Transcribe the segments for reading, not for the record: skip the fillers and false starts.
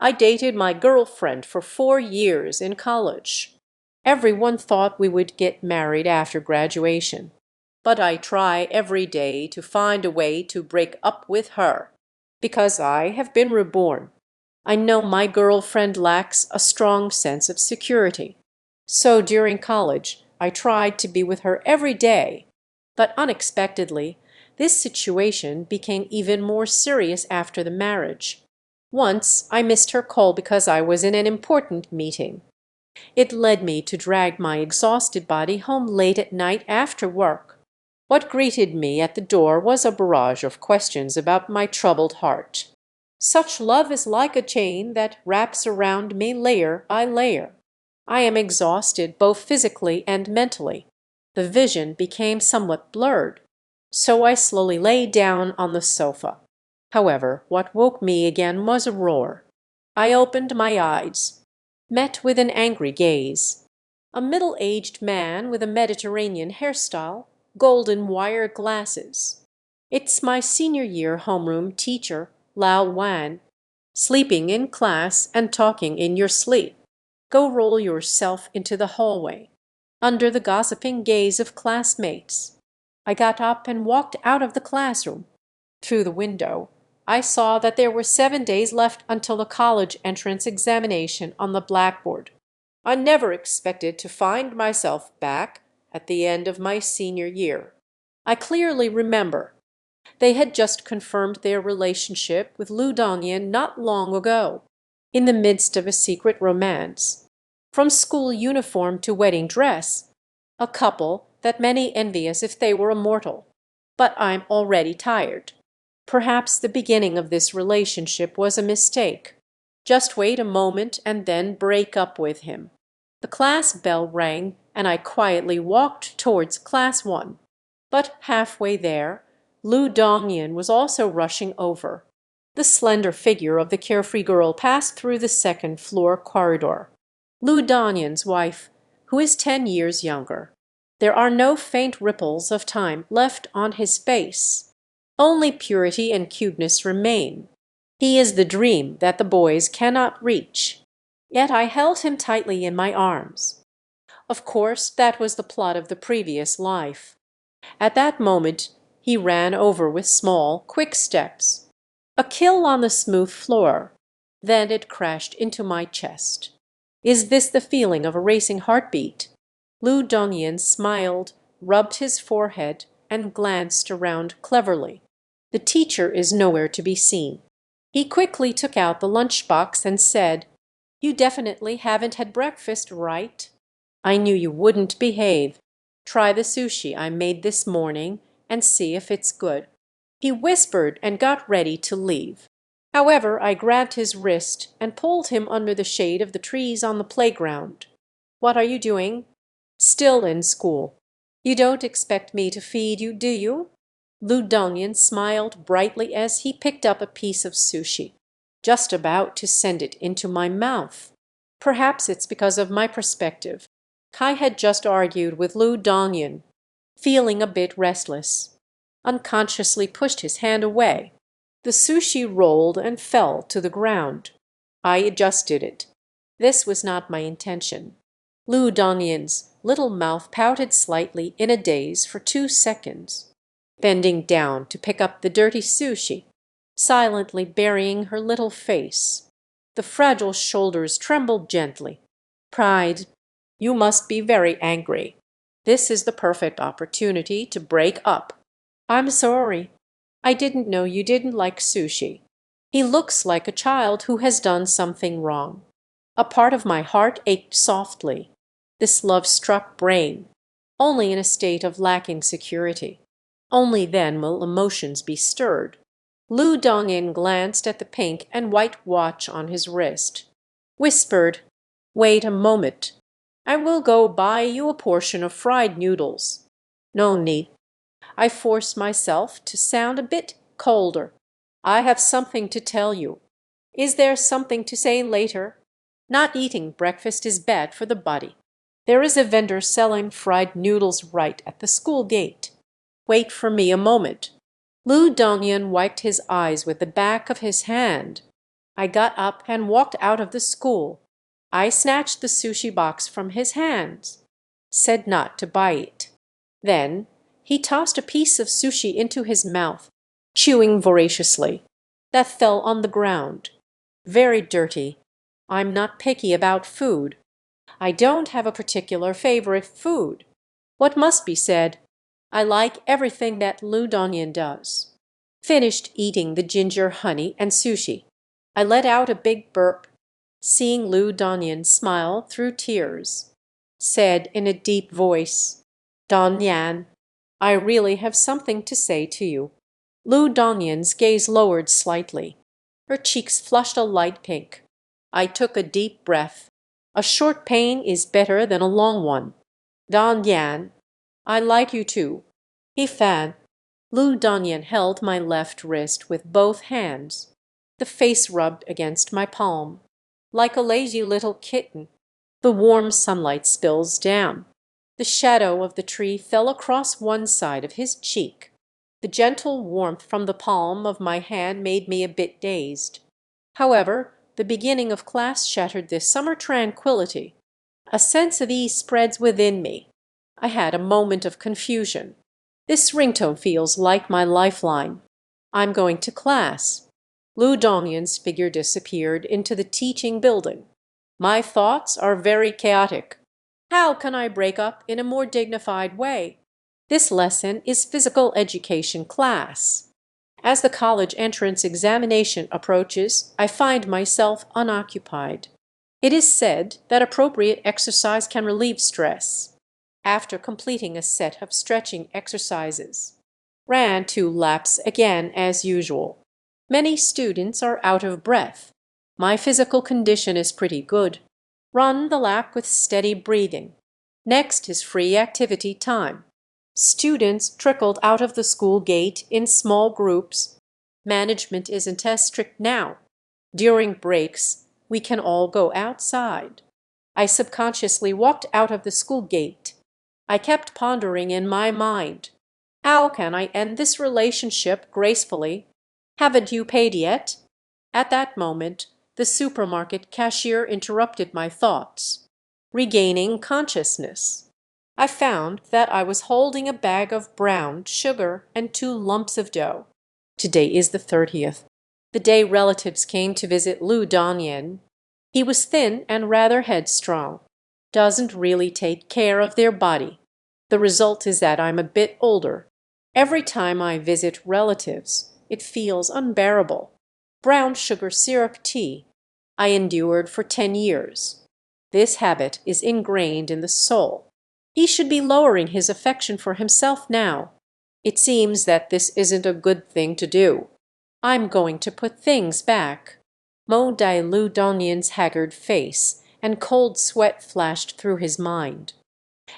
I dated my girlfriend for 4 years in college. Everyone thought we would get married after graduation, but I try every day to find a way to break up with her. Because I have been reborn, I know my girlfriend lacks a strong sense of security. So during college, I tried to be with her every day. But unexpectedly, this situation became even more serious after the marriage. Once I missed her call because I was in an important meeting. It led me to drag my exhausted body home late at night after work. What greeted me at the door was a barrage of questions about my troubled heart. Such love is like a chain that wraps around me layer by layer. I am exhausted both physically and mentally. The vision became somewhat blurred, so I slowly lay down on the sofa. However, what woke me again was a roar. I opened my eyes, met with an angry gaze. A middle-aged man with a Mediterranean hairstyle, golden wire glasses. It's my senior year homeroom teacher, Lu Wan, sleeping in class and talking in your sleep. Go roll yourself into the hallway, under the gossiping gaze of classmates. I got up and walked out of the classroom. Through the window, I saw that there were 7 days left until the college entrance examination on the blackboard. I never expected to find myself back at the end of my senior year. I clearly remember they had just confirmed their relationship with Lu Dongyan not long ago, in the midst of a secret romance. From school uniform to wedding dress, a couple that many envy as if they were immortal. But I'm already tired. Perhaps the beginning of this relationship was a mistake. Just wait a moment and then break up with him. The class bell rang and I quietly walked towards class 1. But halfway there, Lu Dongyan was also rushing over. The slender figure of the carefree girl passed through the second-floor corridor. Lu Dongyan's wife, who is 10 years younger. There are no faint ripples of time left on his face. Only purity and cuteness remain. He is the dream that the boys cannot reach. Yet I held him tightly in my arms. Of course, that was the plot of the previous life. At that moment, he ran over with small, quick steps. A kill on the smooth floor. Then it crashed into my chest. Is this the feeling of a racing heartbeat? Lu Dongyan smiled, rubbed his forehead, and glanced around cleverly. The teacher is nowhere to be seen. He quickly took out the lunchbox and said, "You definitely haven't had breakfast, right? I knew you wouldn't behave. Try the sushi I made this morning and see if it's good." He whispered and got ready to leave. However, I grabbed his wrist and pulled him under the shade of the trees on the playground. "What are you doing?" "Still in school. You don't expect me to feed you, do you?" Lu Dongyan smiled brightly as he picked up a piece of sushi, just about to send it into my mouth. Perhaps it's because of my perspective. Kai had just argued with Lu Dongyan, feeling a bit restless. Unconsciously pushed his hand away. The sushi rolled and fell to the ground. I adjusted it. This was not my intention. Lu Dongyan's little mouth pouted slightly in a daze for 2 seconds, bending down to pick up the dirty sushi, silently burying her little face. The fragile shoulders trembled gently. "Pride, you must be very angry. This is the perfect opportunity to break up." "I'm sorry. I didn't know you didn't like sushi." He looks like a child who has done something wrong. A part of my heart ached softly. This love-struck brain, only in a state of lacking security. Only then will emotions be stirred. Lu Dongyan glanced at the pink and white watch on his wrist. Whispered, "Wait a moment. I will go buy you a portion of fried noodles." "No need." I forced myself to sound a bit colder. "I have something to tell you." "Is there something to say later?" "Not eating breakfast is bad for the body. There is a vendor selling fried noodles right at the school gate. Wait for me a moment." Lu Dongyan wiped his eyes with the back of his hand. I got up and walked out of the school. I snatched the sushi box from his hands, said not to bite. Then he tossed a piece of sushi into his mouth, chewing voraciously. That fell on the ground. Very dirty. I'm not picky about food. I don't have a particular favorite food. What must be said, I like everything that Lu Dongyan does. Finished eating the ginger honey and sushi. I let out a big burp, seeing Lu Dongyan smile through tears. Said in a deep voice, Dongyan, I really have something to say to you. Lu Dongyan's gaze lowered slightly. Her cheeks flushed a light pink. I took a deep breath. A short pain is better than a long one. Dongyan, I like you too. He fanned. Lu Dongyan held my left wrist with both hands. The face rubbed against my palm. Like a lazy little kitten, the warm sunlight spills down. The shadow of the tree fell across one side of his cheek. The gentle warmth from the palm of my hand made me a bit dazed. However, the beginning of class shattered this summer tranquility. A sense of ease spreads within me. I had a moment of confusion. This ringtone feels like my lifeline. I'm going to class. Lu Dongyan's figure disappeared into the teaching building. My thoughts are very chaotic. How can I break up in a more dignified way? This lesson is physical education class. As the college entrance examination approaches, I find myself unoccupied. It is said that appropriate exercise can relieve stress. After completing a set of stretching exercises, ran 2 laps again as usual. Many students are out of breath. My physical condition is pretty good. Run the lap with steady breathing. Next is free activity time. Students trickled out of the school gate in small groups. Management isn't as strict now. During breaks, we can all go outside. I subconsciously walked out of the school gate. I kept pondering in my mind, how can I end this relationship gracefully? Haven't you paid yet? At that moment, the supermarket cashier interrupted my thoughts. Regaining consciousness, I found that I was holding a bag of brown sugar and 2 lumps of dough. Today is the 30th, the day relatives came to visit Lu Dongyan. He was thin and rather headstrong. Doesn't really take care of their body. The result is that I'm a bit older. Every time I visit relatives, it feels unbearable. Brown sugar syrup tea I endured for 10 years. This habit is ingrained in the soul. He should be lowering his affection for himself now. It seems that this isn't a good thing to do. I'm going to put things back. Mo Dai Lu Dongyan's haggard face and cold sweat flashed through his mind.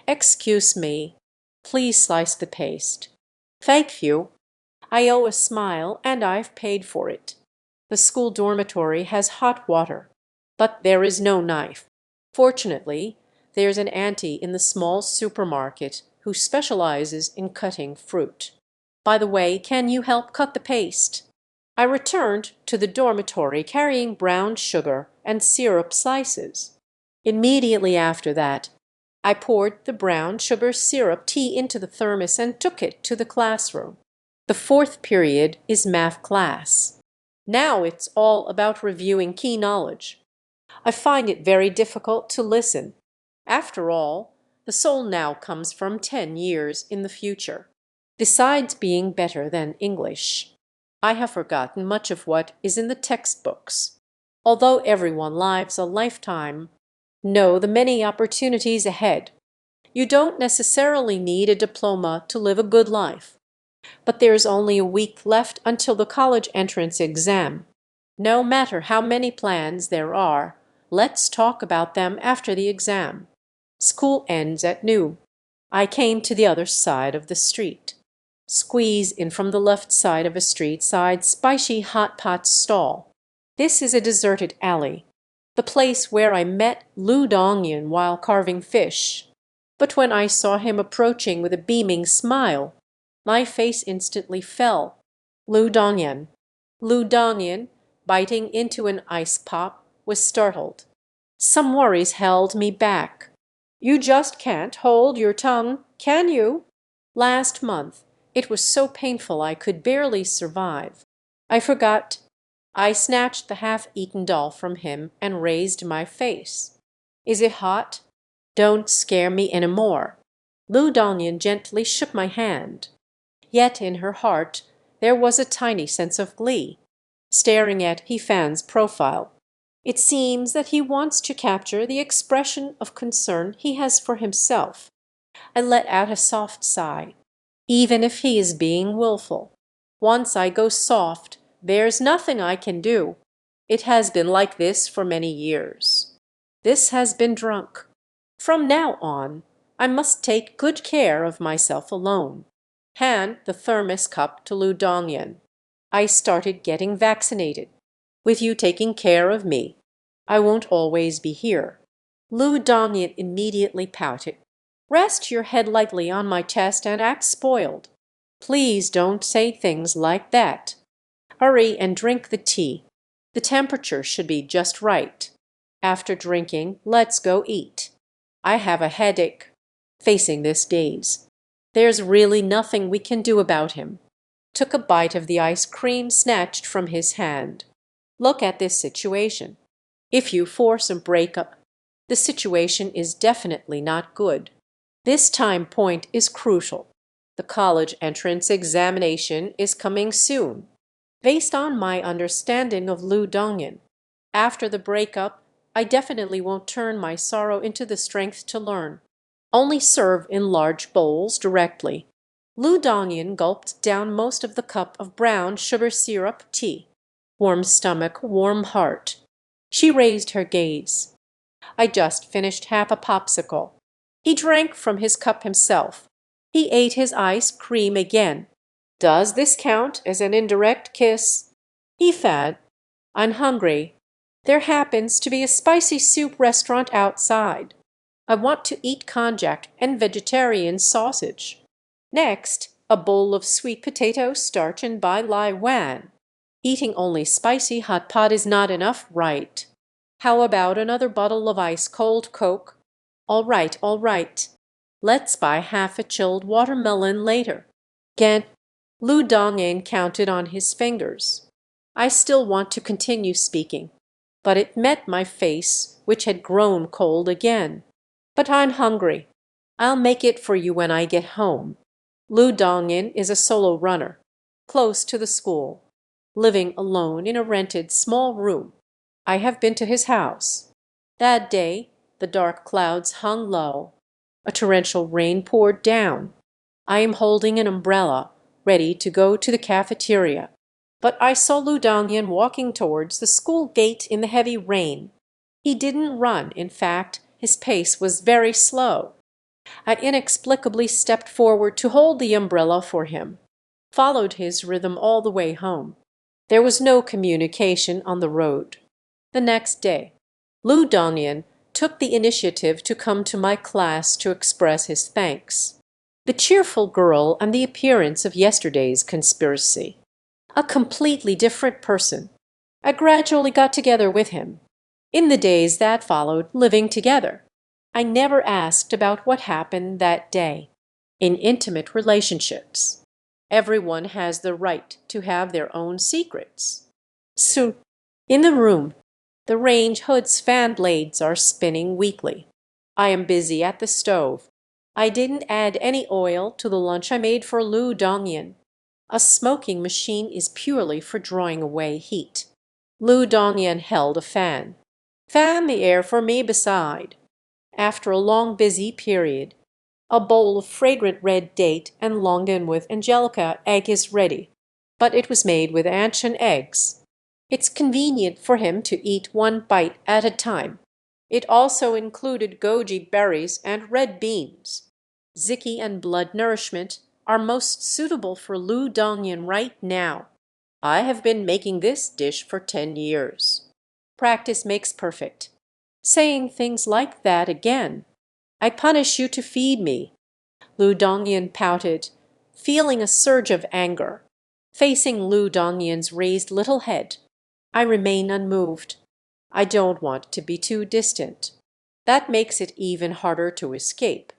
Excuse me. Please slice the paste. Thank you. I owe a smile and I've paid for it. The school dormitory has hot water, but there is no knife. Fortunately, there's an auntie in the small supermarket who specializes in cutting fruit. By the way, can you help cut the paste? I returned to the dormitory carrying brown sugar and syrup slices. Immediately after that, I poured the brown sugar syrup tea into the thermos and took it to the classroom. The 4th period is math class. Now it's all about reviewing key knowledge. I find it very difficult to listen. After all, the soul now comes from 10 years in the future. Besides being better than English, I have forgotten much of what is in the textbooks. Although everyone lives a lifetime, know the many opportunities ahead. You don't necessarily need a diploma to live a good life. But there's only a week left until the college entrance exam. No matter how many plans there are, let's talk about them after the exam. School ends at noon. I came to the other side of the street. Squeeze in from the left side of a street-side spicy hot pot stall. This is a deserted alley, the place where I met Lu Dongyan while carving fish. But when I saw him approaching with a beaming smile, my face instantly fell. Lu Dongyan. Lu Dongyan, biting into an ice pop, was startled. Some worries held me back. "You just can't hold your tongue, can you?" Last month it was so painful I could barely survive. I forgot. I snatched the half-eaten doll from him and raised my face. "Is it hot? Don't scare me any more." Lu Dongyan gently shook my hand. Yet in her heart there was a tiny sense of glee, staring at He Fan's profile. It seems that he wants to capture the expression of concern he has for himself. I let out a soft sigh. Even if he is being willful, once I go soft, there's nothing I can do. It has been like this for many years. This has been drunk. From now on, I must take good care of myself alone. Hand the thermos cup to Lu Dongyan. I started getting vaccinated. With you taking care of me, I won't always be here. Lu Dongyan immediately pouted. Rest your head lightly on my chest and act spoiled. Please don't say things like that. Hurry and drink the tea. The temperature should be just right. After drinking, let's go eat. I have a headache. Facing this gaze, there's really nothing we can do about him. Took a bite of the ice cream snatched from his hand. Look at this situation. If you force a breakup, the situation is definitely not good. This time point is crucial. The college entrance examination is coming soon. Based on my understanding of Lu Dongyan, after the breakup, I definitely won't turn my sorrow into the strength to learn. Only serve in large bowls directly. Lu Dongyan gulped down most of the cup of brown sugar syrup tea. Warm stomach, warm heart. She raised her gaze. I just finished half a popsicle. He drank from his cup himself. He ate his ice cream again. Does this count as an indirect kiss? He fed. I'm hungry. There happens to be a spicy soup restaurant outside. I want to eat konjac and vegetarian sausage. Next, a bowl of sweet potato starch and bai lai wan. Eating only spicy hot pot is not enough, right? How about another bottle of ice-cold Coke? All right, all right. Let's buy half a chilled watermelon later. Again, Lu Dongyan counted on his fingers. I still want to continue speaking, but it met my face, which had grown cold again. But I'm hungry. I'll make it for you when I get home. Lu Dongyan is a solo runner, close to the school, living alone in a rented small room. I have been to his house. That day, the dark clouds hung low. A torrential rain poured down. I am holding an umbrella, ready to go to the cafeteria. But I saw Lu Dongyan walking towards the school gate in the heavy rain. He didn't run, in fact, his pace was very slow. I inexplicably stepped forward to hold the umbrella for him, followed his rhythm all the way home. There was no communication on the road. The next day, Lu Dongyan took the initiative to come to my class to express his thanks. The cheerful girl and the appearance of yesterday's conspiracy. A completely different person. I gradually got together with him. In the days that followed living together, I never asked about what happened that day. In intimate relationships, everyone has the right to have their own secrets. So, in the room, the range hood's fan blades are spinning weakly. I am busy at the stove. I didn't add any oil to the lunch I made for Lu Dongyan. A smoking machine is purely for drawing away heat. Lu Dongyan held a fan. Fan the air for me beside. After a long busy period, a bowl of fragrant red date and longan with angelica egg is ready, but it was made with anchan eggs. It's convenient for him to eat one bite at a time. It also included goji berries and red beans. Ziki and blood nourishment are most suitable for Lu Dongyan right now. I have been making this dish for 10 years. Practice makes perfect. Saying things like that again. I punish you to feed me. Lu Dongyan pouted, feeling a surge of anger. Facing Lu Dongyan's raised little head, I remain unmoved. I don't want to be too distant. That makes it even harder to escape.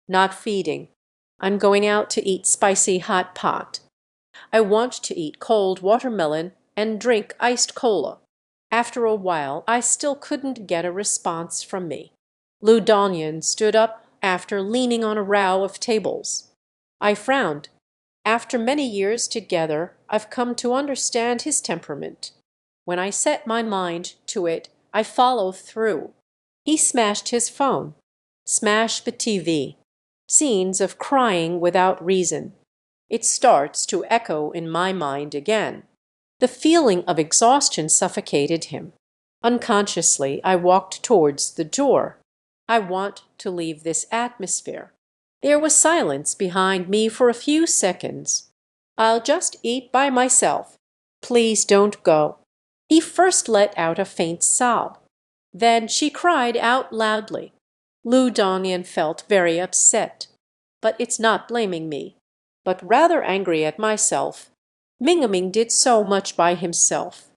Not feeding. I'm going out to eat spicy hot pot. I want to eat cold watermelon and drink iced cola. After a while, I still couldn't get a response from me. Lu Dongyan stood up after leaning on a row of tables. I frowned. After many years together, I've come to understand his temperament. When I set my mind to it, I follow through. He smashed his phone, smashed the TV. Scenes of crying without reason. It starts to echo in my mind again. The feeling of exhaustion suffocated him. Unconsciously, I walked towards the door. I want to leave this atmosphere. There was silence behind me for a few seconds. I'll just eat by myself. Please don't go. He first let out a faint sob. Then she cried out loudly. Lu Dongyan felt very upset. But it's not blaming me, but rather angry at myself. Mingaming did so much by himself,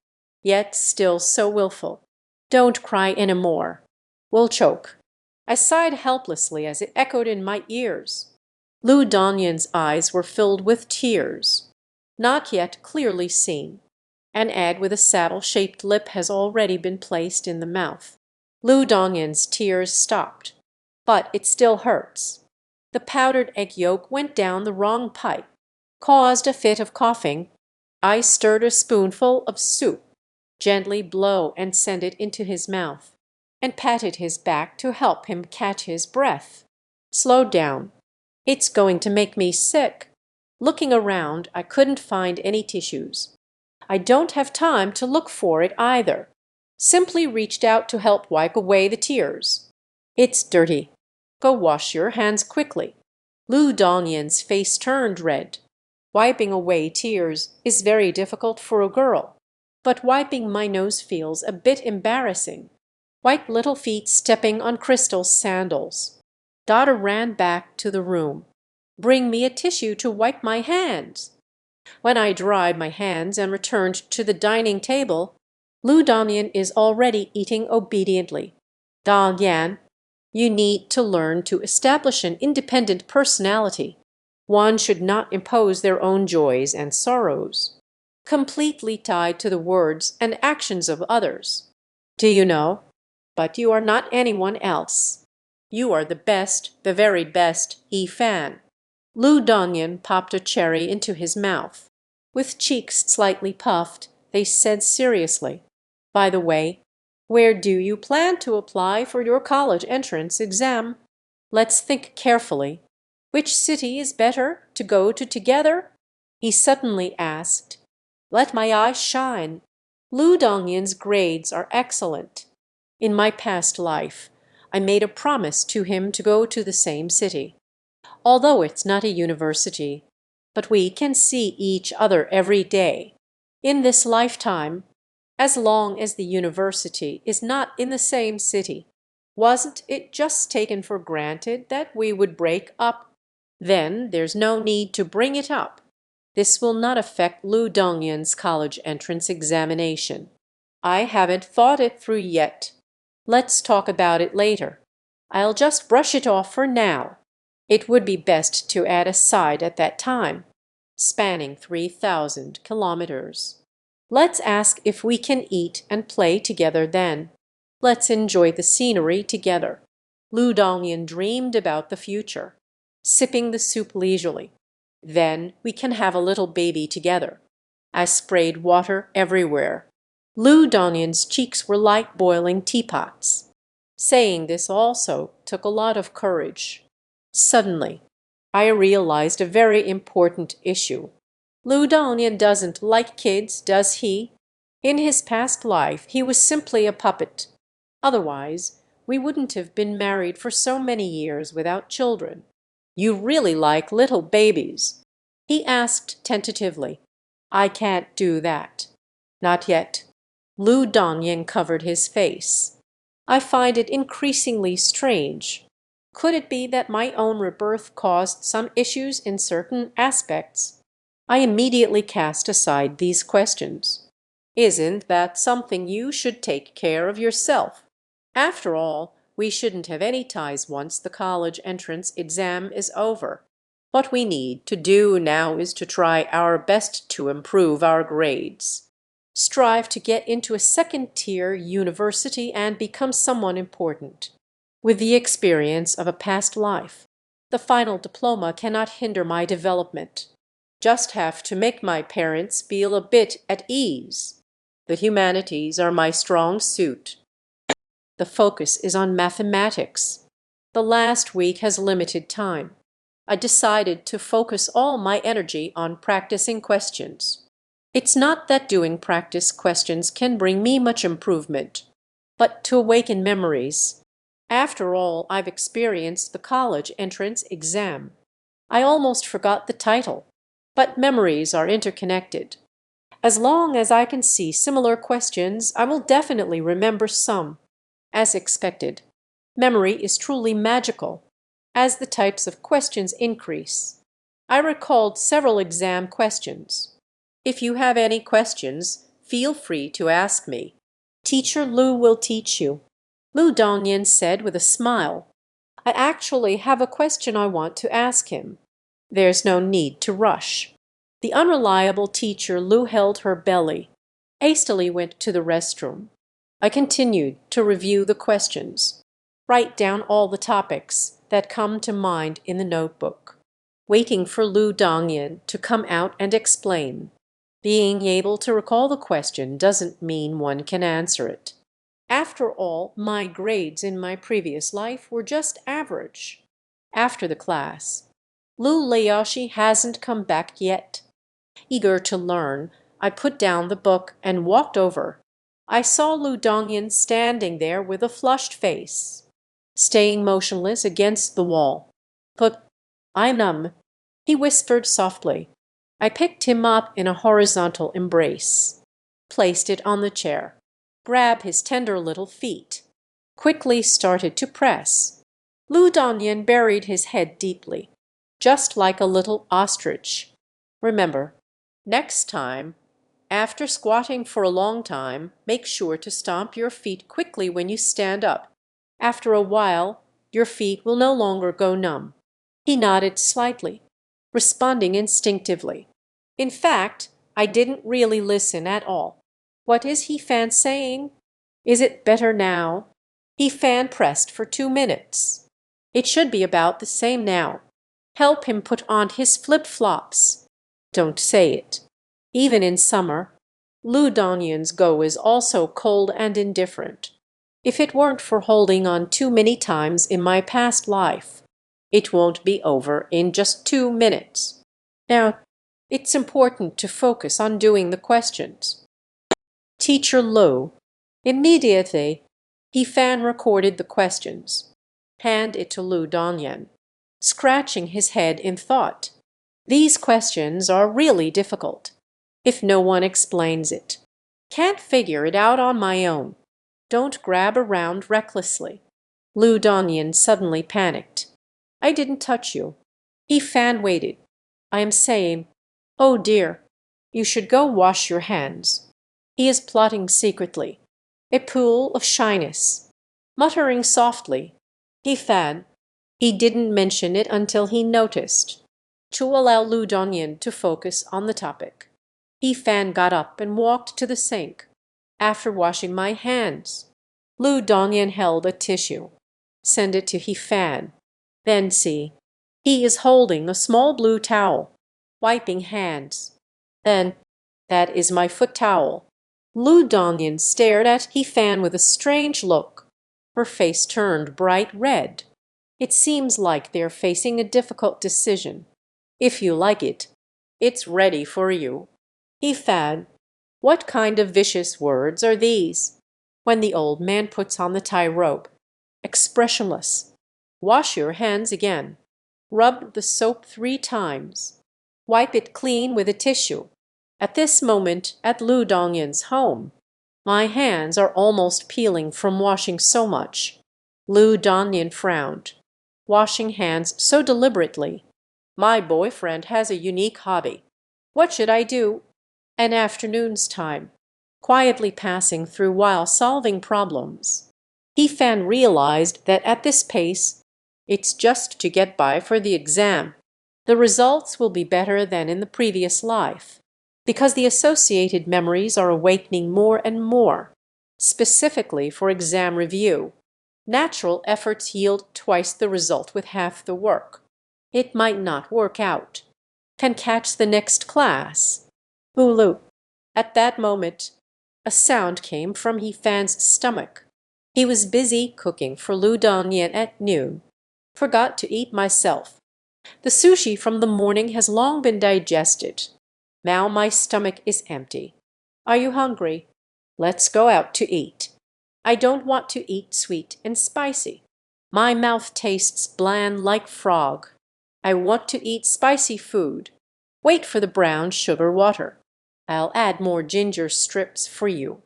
yet still so willful. Don't cry any more. We'll choke. I sighed helplessly as it echoed in my ears. Lu Dongyan's eyes were filled with tears, not yet clearly seen. An egg with a saddle-shaped lip has already been placed in the mouth. Lu Dongyan's tears stopped, but it still hurts. The powdered egg yolk went down the wrong pipe, caused a fit of coughing. I stirred a spoonful of soup, gently blow and send it into his mouth, and patted his back to help him catch his breath. Slow down. It's going to make me sick. Looking around, I couldn't find any tissues. I don't have time to look for it either. Simply reached out to help wipe away the tears. It's dirty. Go wash your hands quickly. Lu Dongyan's face turned red. Wiping away tears is very difficult for a girl, but wiping my nose feels a bit embarrassing. White little feet stepping on crystal sandals. Daughter ran back to the room. Bring me a tissue to wipe my hands. When I dried my hands and returned to the dining table, Lu Dongyan is already eating obediently. Dongyan, you need to learn to establish an independent personality. One should not impose their own joys and sorrows, completely tied to the words and actions of others. Do you know? But you are not anyone else. You are the best, the very best Fan. Lu Dongyan popped a cherry into his mouth. With cheeks slightly puffed, they said seriously, by the way, where do you plan to apply for your college entrance exam? Let's think carefully. Which city is better to go to together? He suddenly asked. Let my eyes shine. Lu Dongyan's grades are excellent. In my past life, I made a promise to him to go to the same city. Although it's not a university, but we can see each other every day. In this lifetime, as long as the university is not in the same city, wasn't it just taken for granted that we would break up? Then there's no need to bring it up. This will not affect Lu Dongyan's college entrance examination. I haven't thought it through yet. Let's talk about it later. I'll just brush it off for now. It would be best to add a side at that time, spanning 3,000 kilometers. Let's ask if we can eat and play together then. Let's enjoy the scenery together. Lu Dongyan dreamed about the future, sipping the soup leisurely. Then we can have a little baby together. I sprayed water everywhere. Lu Dongyan's cheeks were like boiling teapots. Saying this also took a lot of courage. Suddenly, I realized a very important issue. Lu Dongyan doesn't like kids, does he? In his past life, he was simply a puppet. Otherwise, we wouldn't have been married for so many years without children. You really like little babies? He asked tentatively. I can't do that. Not yet. Lu Dongyan covered his face. I find it increasingly strange. Could it be that my own rebirth caused some issues in certain aspects? I immediately cast aside these questions. Isn't that something you should take care of yourself? After all, we shouldn't have any ties once the college entrance exam is over. What we need to do now is to try our best to improve our grades. Strive to get into a second-tier university and become someone important. With the experience of a past life, the final diploma cannot hinder my development. Just have to make my parents feel a bit at ease. The humanities are my strong suit. The focus is on mathematics. The last week has limited time. I decided to focus all my energy on practicing questions. It's not that doing practice questions can bring me much improvement, but to awaken memories. After all, I've experienced the college entrance exam. I almost forgot the title, but memories are interconnected. As long as I can see similar questions, I will definitely remember some. As expected, memory is truly magical as the types of questions increase. I recalled several exam questions. If you have any questions, feel free to ask me. Teacher Lu will teach you, Lu Dongyan said with a smile. I actually have a question I want to ask him. There's no need to rush. The unreliable teacher Lu held her belly, hastily went to the restroom. I continued to review the questions, write down all the topics that come to mind in the notebook, waiting for Lu Dongyan to come out and explain. Being able to recall the question doesn't mean one can answer it. After all, my grades in my previous life were just average. After the class, Lu Laoshi hasn't come back yet. Eager to learn, I put down the book and walked over. I saw Lu Dongyan standing there with a flushed face, staying motionless against the wall. "But I'm numb," he whispered softly. I picked him up in a horizontal embrace, placed it on the chair, grabbed his tender little feet, quickly started to press. Lu Dongyan buried his head deeply, just like a little ostrich. Remember, next time, after squatting for a long time, make sure to stomp your feet quickly when you stand up. After a while, your feet will no longer go numb. He nodded slightly, responding instinctively. In fact, I didn't really listen at all. What is He Fan saying? Is it better now? He Fan pressed for 2 minutes. It should be about the same now. Help him put on his flip-flops. Don't say it. Even in summer, Lu Dongyan's go is also cold and indifferent. If it weren't for holding on too many times in my past life, it won't be over in just 2 minutes. Now, it's important to focus on doing the questions. Teacher Lu. Immediately, He Fan recorded the questions. Hand it to Lu Dongyan, scratching his head in thought. These questions are really difficult. If no one explains it, can't figure it out on my own. Don't grab around recklessly. Lu Dongyan suddenly panicked. I didn't touch you. He Fan waited. I am saying, oh dear, you should go wash your hands. He is plotting secretly. A pool of shyness. Muttering softly, He Fan. He didn't mention it until he noticed. To allow Lu Dongyan to focus on the topic, He Fan got up and walked to the sink. After washing my hands, Lu Dongyan held a tissue. Send it to He Fan. Then see. He is holding a small blue towel, wiping hands. Then, that is my foot towel. Lu Dongyan stared at He Fan with a strange look. Her face turned bright red. It seems like they're facing a difficult decision. If you like it, it's ready for you. He Fan. What kind of vicious words are these? When the old man puts on the tie rope. Expressionless. Wash your hands again. Rub the soap 3 times. Wipe it clean with a tissue. At this moment, at Lu Dongyan's home, my hands are almost peeling from washing so much. Lu Dongyan frowned. Washing hands so deliberately. My boyfriend has a unique hobby. What should I do? An afternoon's time. quietly passing through while solving problems. He Fan realized that at this pace, it's just to get by for the exam. The results will be better than in the previous life, because the associated memories are awakening more and more, specifically for exam review. Natural efforts yield twice the result with half the work. It might not work out. Can catch the next class. Ulu. At that moment, a sound came from He Fan's stomach. He was busy cooking for Lu Dongyan at noon. Forgot to eat myself. The sushi from the morning has long been digested. Now my stomach is empty. Are you hungry? Let's go out to eat. I don't want to eat sweet and spicy. My mouth tastes bland like frog. I want to eat spicy food. Wait for the brown sugar water. I'll add more ginger strips for you.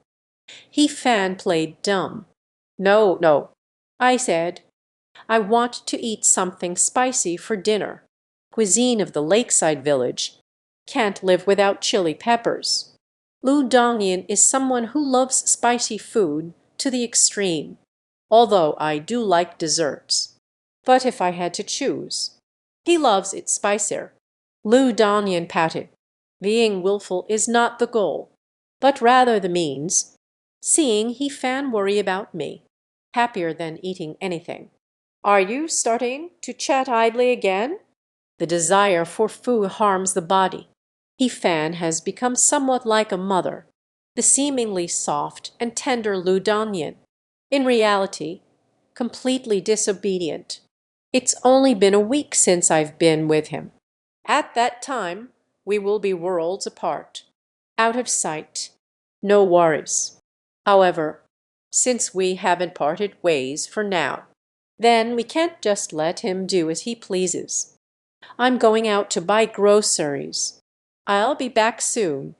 He Fan played dumb. No, no, I said. I want to eat something spicy for dinner. Cuisine of the lakeside village. Can't live without chili peppers. Lu Dongyan is someone who loves spicy food to the extreme, although I do like desserts. But if I had to choose, he loves it spicier. Lu Dongyan pouted. Being willful is not the goal, but rather the means. Seeing He Fan worry about me, happier than eating anything. Are you starting to chat idly again? The desire for food harms the body. He Fan has become somewhat like a mother, the seemingly soft and tender Lu Dongyan. In reality, completely disobedient. It's only been a week since I've been with him. At that time, we will be worlds apart, out of sight, no worries. However, since we haven't parted ways for now, then we can't just let him do as he pleases. I'm going out to buy groceries. I'll be back soon,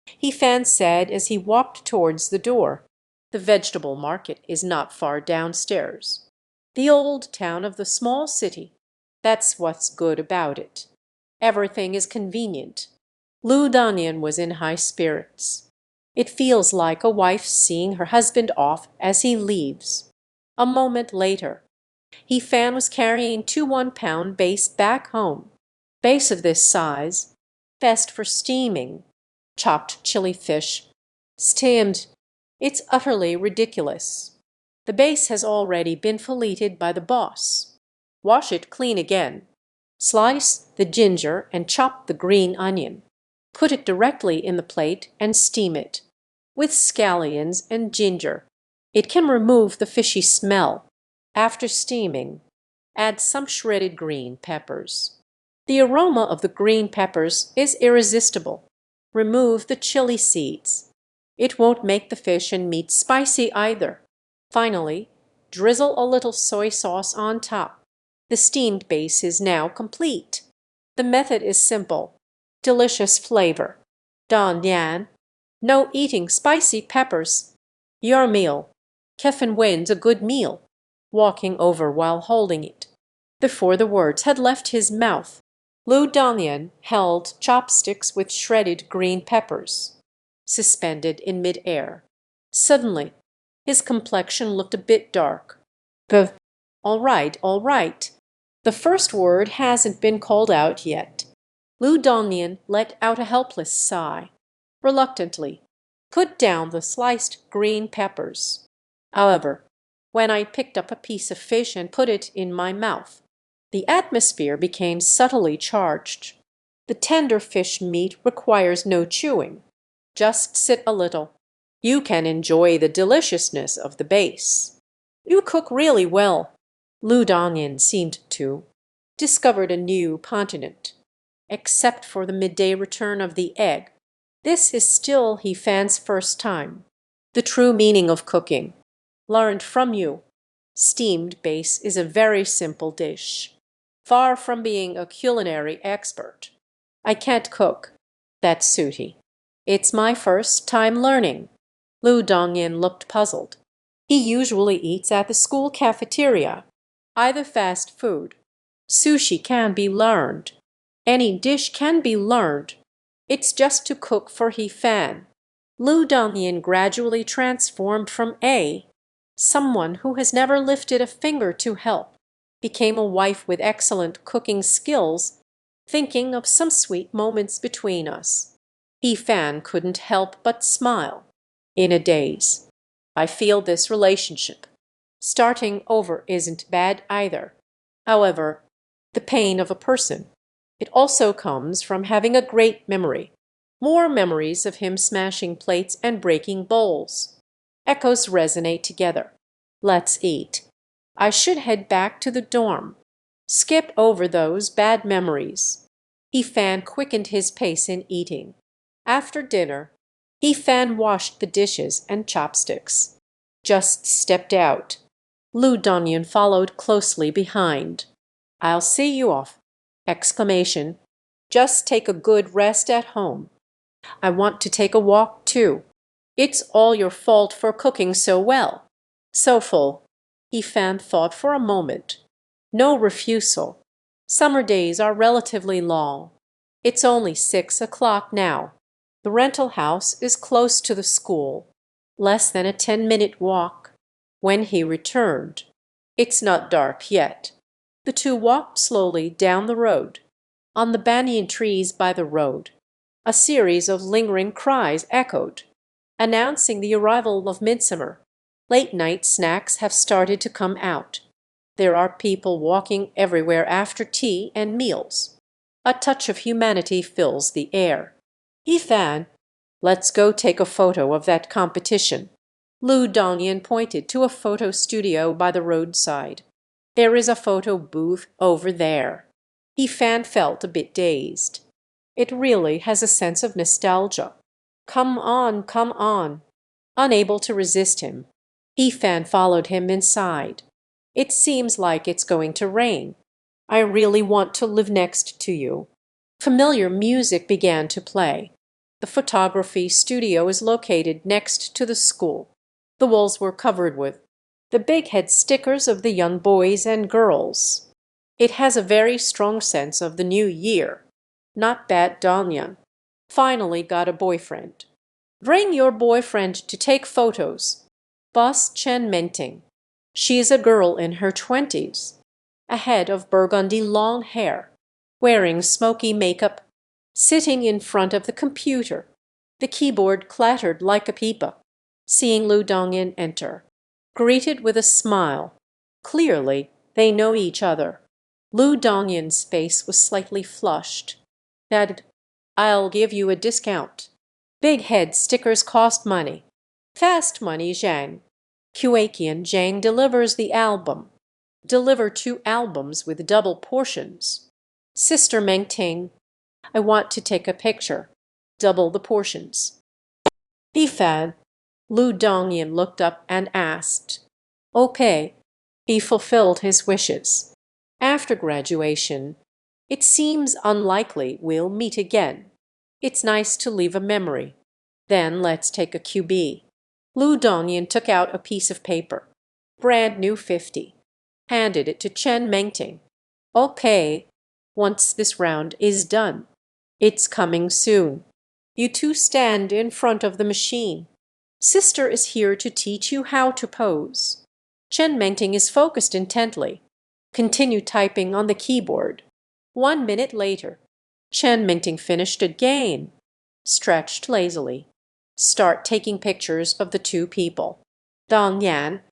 He Fan said as he walked towards the door. The vegetable market is not far downstairs. The old town of the small city. That's what's good about it. Everything is convenient. Lu Dongyan was in high spirits. It feels like a wife seeing her husband off as he leaves. A moment later, He Fan was carrying 2 1-pound base back home. Base of this size, best for steaming. Chopped chili fish. Steamed. It's utterly ridiculous. The base has already been filleted by the boss. Wash it clean again. Slice the ginger and chop the green onion. Put it directly in the plate and steam it. With scallions and ginger. It can remove the fishy smell. After steaming, add some shredded green peppers. The aroma of the green peppers is irresistible. Remove the chili seeds. It won't make the fish and meat spicy either. Finally, drizzle a little soy sauce on top. The steamed base is now complete. The method is simple. Delicious flavor. Dongyan. No eating spicy peppers. Your meal. Keffin wins a good meal. Walking over while holding it. Before the words had left his mouth, Lu Dongyan held chopsticks with shredded green peppers, suspended in mid-air. Suddenly, his complexion looked a bit dark. All right, all right. The first word hasn't been called out yet. Lu Dongyan let out a helpless sigh. Reluctantly, put down the sliced green peppers. However, when I picked up a piece of fish and put it in my mouth, the atmosphere became subtly charged. The tender fish meat requires no chewing. Just sit a little. You can enjoy the deliciousness of the base. You cook really well. Lu Dongyan seemed to. Discovered a new continent. Except for the midday return of the egg. This is still He Fan's first time. The true meaning of cooking. Learned from you. Steamed base is a very simple dish. Far from being a culinary expert. I can't cook. That's Sooty. It's my first time learning. Lu Dongyan looked puzzled. He usually eats at the school cafeteria. Either fast food. Sushi can be learned. Any dish can be learned. It's just to cook for He Fan. Lu Dongyan gradually transformed from A, someone who has never lifted a finger to help, became a wife with excellent cooking skills, thinking of some sweet moments between us. Fan couldn't help but smile. In a daze. I feel this relationship. Starting over isn't bad either. However, the pain of a person. It also comes from having a great memory. More memories of him smashing plates and breaking bowls. Echoes resonate together. Let's eat. I should head back to the dorm. Skip over those bad memories. Fan quickened his pace in eating. After dinner, Fan washed the dishes and chopsticks. Just stepped out. Lu Dongyan followed closely behind. "I'll see you off!" Exclamation. "Just take a good rest at home. I want to take a walk too. It's all your fault for cooking so well." So full. Fan thought for a moment. No refusal. Summer days are relatively long. It's only 6 o'clock now. The rental house is close to the school, less than a 10-minute walk. When he returned, it's not dark yet. The two walked slowly down the road. On the banyan trees by the road, a series of lingering cries echoed, announcing the arrival of midsummer. Late-night snacks have started to come out. There are people walking everywhere after tea and meals. A touch of humanity fills the air. "Fan, let's go take a photo of that competition." Lu Dongyan pointed to a photo studio by the roadside. "There is a photo booth over there." Fan felt a bit dazed. It really has a sense of nostalgia. "Come on, come on." Unable to resist him, Fan followed him inside. "It seems like it's going to rain. I really want to live next to you." Familiar music began to play. The photography studio is located next to the school. The walls were covered with the big head stickers of the young boys and girls. It has a very strong sense of the new year. Not bad. Dongyan finally got a boyfriend. "Bring your boyfriend to take photos." Boss Chen Menting. She is a girl in her 20s, a head of burgundy long hair, wearing smoky makeup, sitting in front of the computer. The keyboard clattered like a pipa. Seeing Lu Dongyan enter, greeted with a smile. Clearly, they know each other. Lu Dongyan's face was slightly flushed. "That I'll give you a discount. Big head stickers cost money. Fast money, Zhang." Kuakian Zhang delivers the album. Deliver 2 albums with double portions. Sister Mengting. "I want to take a picture. Double the portions." "Fan." Lu Dongyan looked up and asked. "Okay." He fulfilled his wishes. "After graduation, it seems unlikely we'll meet again. It's nice to leave a memory. Then let's take a QB." Lu Dongyan took out a piece of paper. Brand new 50. Handed it to Chen Mengting. "Okay, once this round is done. It's coming soon. You two stand in front of the machine. Sister is here to teach you how to pose." Chen Mengting is focused intently. Continue typing on the keyboard. 1 minute later, Chen Mengting finished again. Stretched lazily. Start taking pictures of the two people. "Dongyan,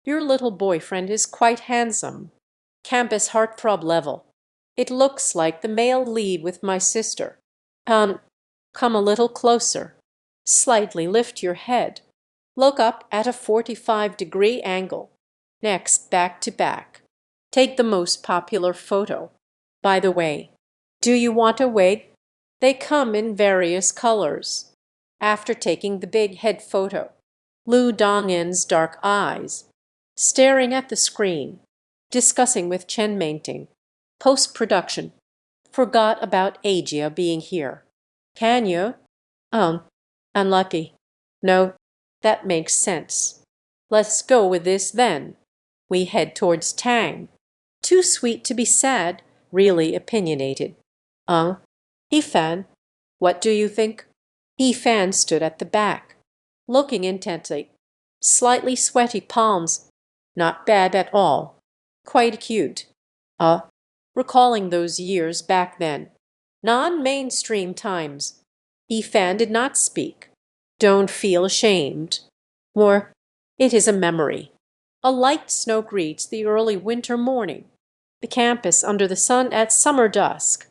your little boyfriend is quite handsome. Campus heartthrob level. It looks like the male lead with my sister. Come a little closer. Slightly lift your head. Look up at a 45-degree angle. Next, back to back. Take the most popular photo. By the way, do you want a wig? They come in various colors." After taking the big head photo, Lu Dongyan's dark eyes, staring at the screen, discussing with Chen Mengting. "Post-production. Forgot about Agia being here. Can you?" Unlucky. No, that makes sense. Let's go with this then." We head towards Tang. Too sweet to be sad, really opinionated. Fan, what do you think?" Fan stood at the back. looking intently. Slightly sweaty palms. Not bad at all. Quite cute. Uh, recalling those years back then. Non-mainstream times. Ifan did not speak. Don't feel ashamed. Or, it is a memory. A light snow greets the early winter morning. The campus under the sun at summer dusk.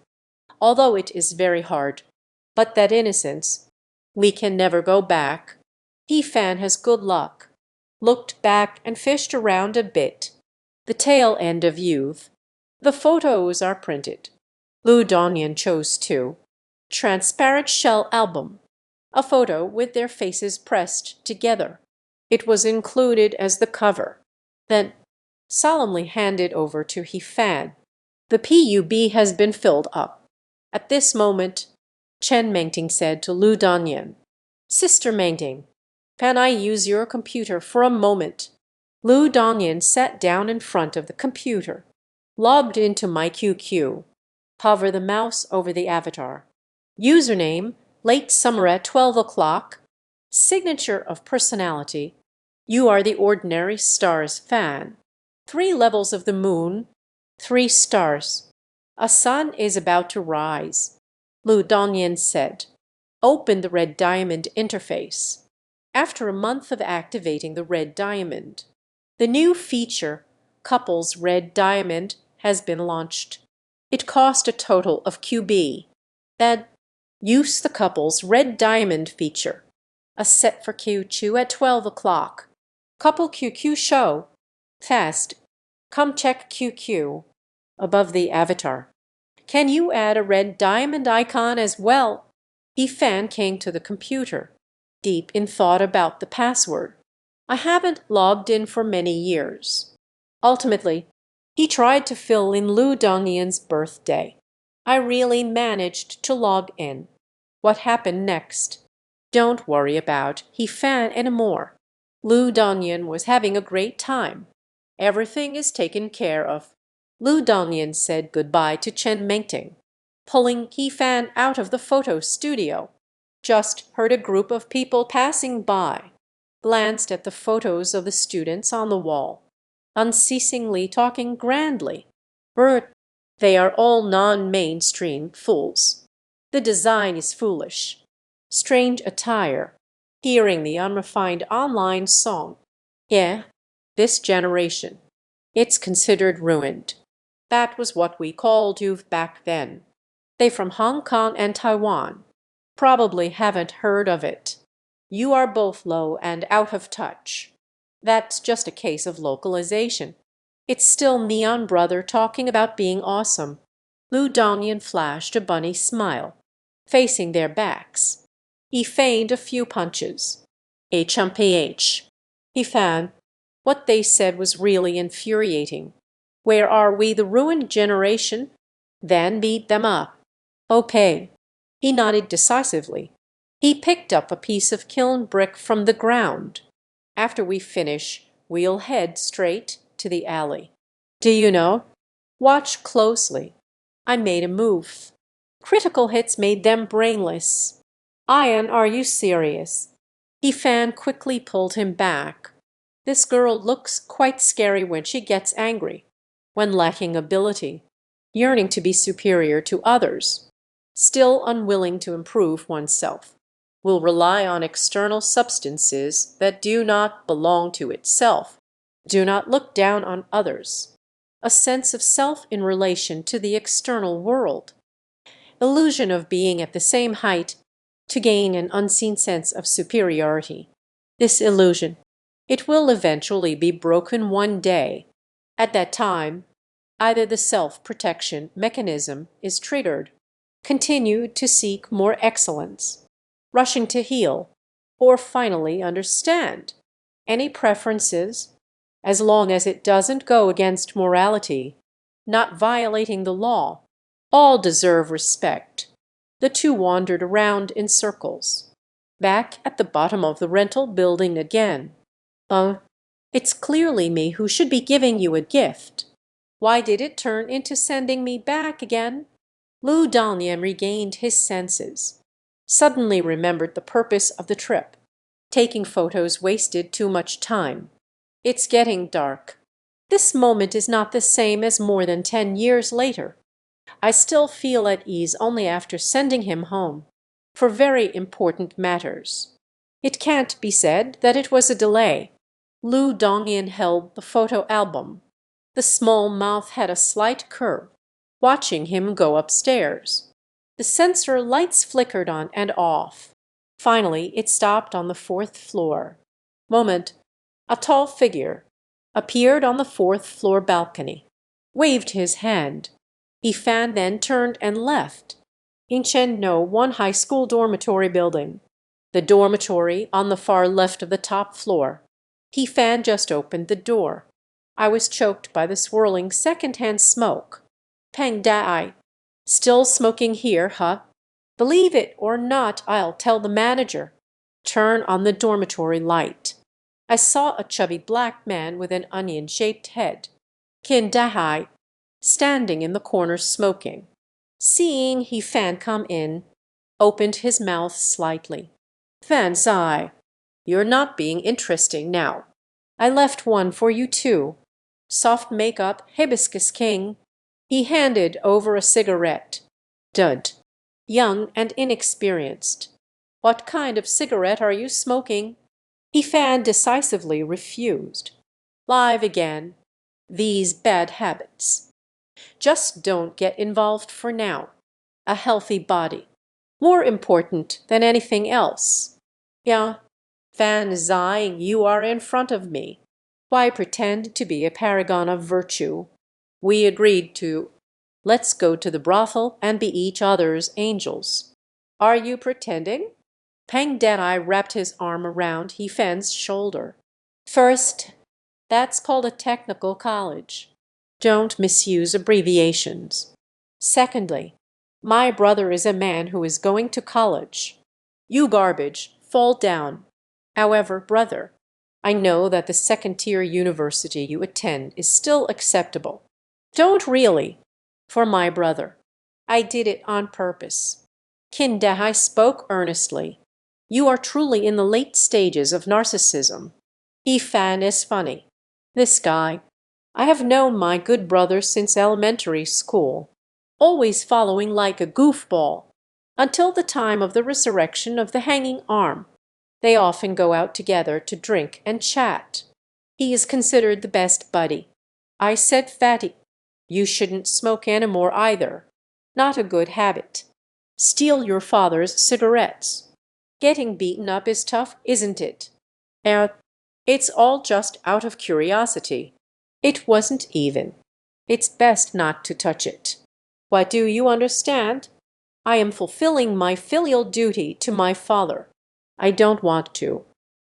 Although it is very hard. But that innocence. We can never go back. Ifan has good luck. Looked back and fished around a bit. The tail end of youth. The photos are printed. Lu Dongyan chose two. Transparent shell album. A photo with their faces pressed together. It was included as the cover. Then solemnly handed over to Hifan. The PUB has been filled up. At this moment, Chen Mengting said to Lu Dongyan, Sister Mengting, can I use your computer for a moment? Lu Dongyan sat down in front of the computer, logged into my QQ. Hover the mouse over the avatar. Username, late summer at 12 o'clock. Signature of personality. You are the ordinary stars fan. 3 levels of the moon. 3 stars. A sun is about to rise. Lu Dongyan said. Open the red diamond interface. After a month of activating the red diamond, the new feature, Couples Red Diamond, has been launched. It cost a total of QB. Then, use the Couples Red Diamond feature. A set for QQ at 12 o'clock. Couple QQ show. Fast. Come check QQ. Above the avatar. Can you add a red diamond icon as well? Ifan came to the computer, deep in thought about the password. I haven't logged in for many years. Ultimately, he tried to fill in Lu Dongyan's birthday. I really managed to log in. What happened next? Don't worry about Hifan anymore. Lu Dongyan was having a great time. Everything is taken care of. Lu Dongyan said goodbye to Chen Mengting, pulling Hifan out of the photo studio. Just heard a group of people passing by, glanced at the photos of the students on the wall, unceasingly talking grandly. Bert, they are all non-mainstream fools. The design is foolish. Strange attire. Hearing the unrefined online song. Yeah, this generation. It's considered ruined. That was what we called youth back then. They from Hong Kong and Taiwan. Probably haven't heard of it. You are both low and out of touch. That's just a case of localization. It's still Neon Brother talking about being awesome. Lu Dongyan flashed a bunny smile, facing their backs. He feigned a few punches. HMPH. He found what they said was really infuriating. Where are we, the ruined generation? Then beat them up. Okay. He nodded decisively. He picked up a piece of kiln brick from the ground. After we finish, we'll head straight to the alley. Do you know? Watch closely. I made a move. Critical hits made them brainless. Ian, are you serious? Ifan quickly pulled him back. This girl looks quite scary when she gets angry, when lacking ability, yearning to be superior to others, still unwilling to improve oneself, will rely on external substances that do not belong to itself, do not look down on others, a sense of self in relation to the external world, illusion of being at the same height to gain an unseen sense of superiority. This illusion, it will eventually be broken one day. At that time, either the self-protection mechanism is triggered, continue to seek more excellence, rushing to heal, or finally understand. Any preferences, as long as it doesn't go against morality, not violating the law, all deserve respect. The two wandered around in circles. Back at the bottom of the rental building again. It's clearly me who should be giving you a gift. Why did it turn into sending me back again? Lu Dongyan regained his senses, suddenly remembered the purpose of the trip. Taking photos wasted too much time. It's getting dark. This moment is not the same as more than 10 years later. I still feel at ease only after sending him home, for very important matters. It can't be said that it was a delay. Lu Dongyan held the photo album. The small mouth had a slight curve, watching him go upstairs. The sensor lights flickered on and off. Finally, it stopped on the fourth floor. Moment. A tall figure appeared on the fourth floor balcony, waved his hand. Ifan then turned and left. Inchen No, one high school dormitory building. The dormitory on the far left of the top floor. Ifan just opened the door. I was choked by the swirling second-hand smoke. Peng Dai. Still smoking here, huh? Believe it or not, I'll tell the manager. Turn on the dormitory light. I saw a chubby black man with an onion-shaped head. Kin Dahai, standing in the corner smoking. Seeing Fan come in, opened his mouth slightly. Fan sigh. You're not being interesting now. I left one for you too. Soft makeup, hibiscus king. He handed over a cigarette. Dud. Young and inexperienced. What kind of cigarette are you smoking? Fan decisively refused. Live again. These bad habits. Just don't get involved for now. A healthy body. More important than anything else. Yeah. Fan sighing, you are in front of me. Why pretend to be a paragon of virtue? We agreed to. Let's go to the brothel and be each other's angels. Are you pretending? Peng Denai wrapped his arm around Fan's shoulder. First, that's called a technical college. Don't misuse abbreviations. Secondly, my brother is a man who is going to college. You garbage, fall down. However, brother, I know that the second-tier university you attend is still acceptable. Don't really. For my brother. I did it on purpose. Kin Dahai spoke earnestly. You are truly in the late stages of narcissism. Ifan is funny. This guy. I have known my good brother since elementary school, always following like a goofball, until the time of the resurrection of the hanging arm. They often go out together to drink and chat. He is considered the best buddy. I said, Fatty, you shouldn't smoke anymore either. Not a good habit. Steal your father's cigarettes. Getting beaten up is tough, isn't it? It's all just out of curiosity. It wasn't even. It's best not to touch it. What do you understand? I am fulfilling my filial duty to my father. I don't want to.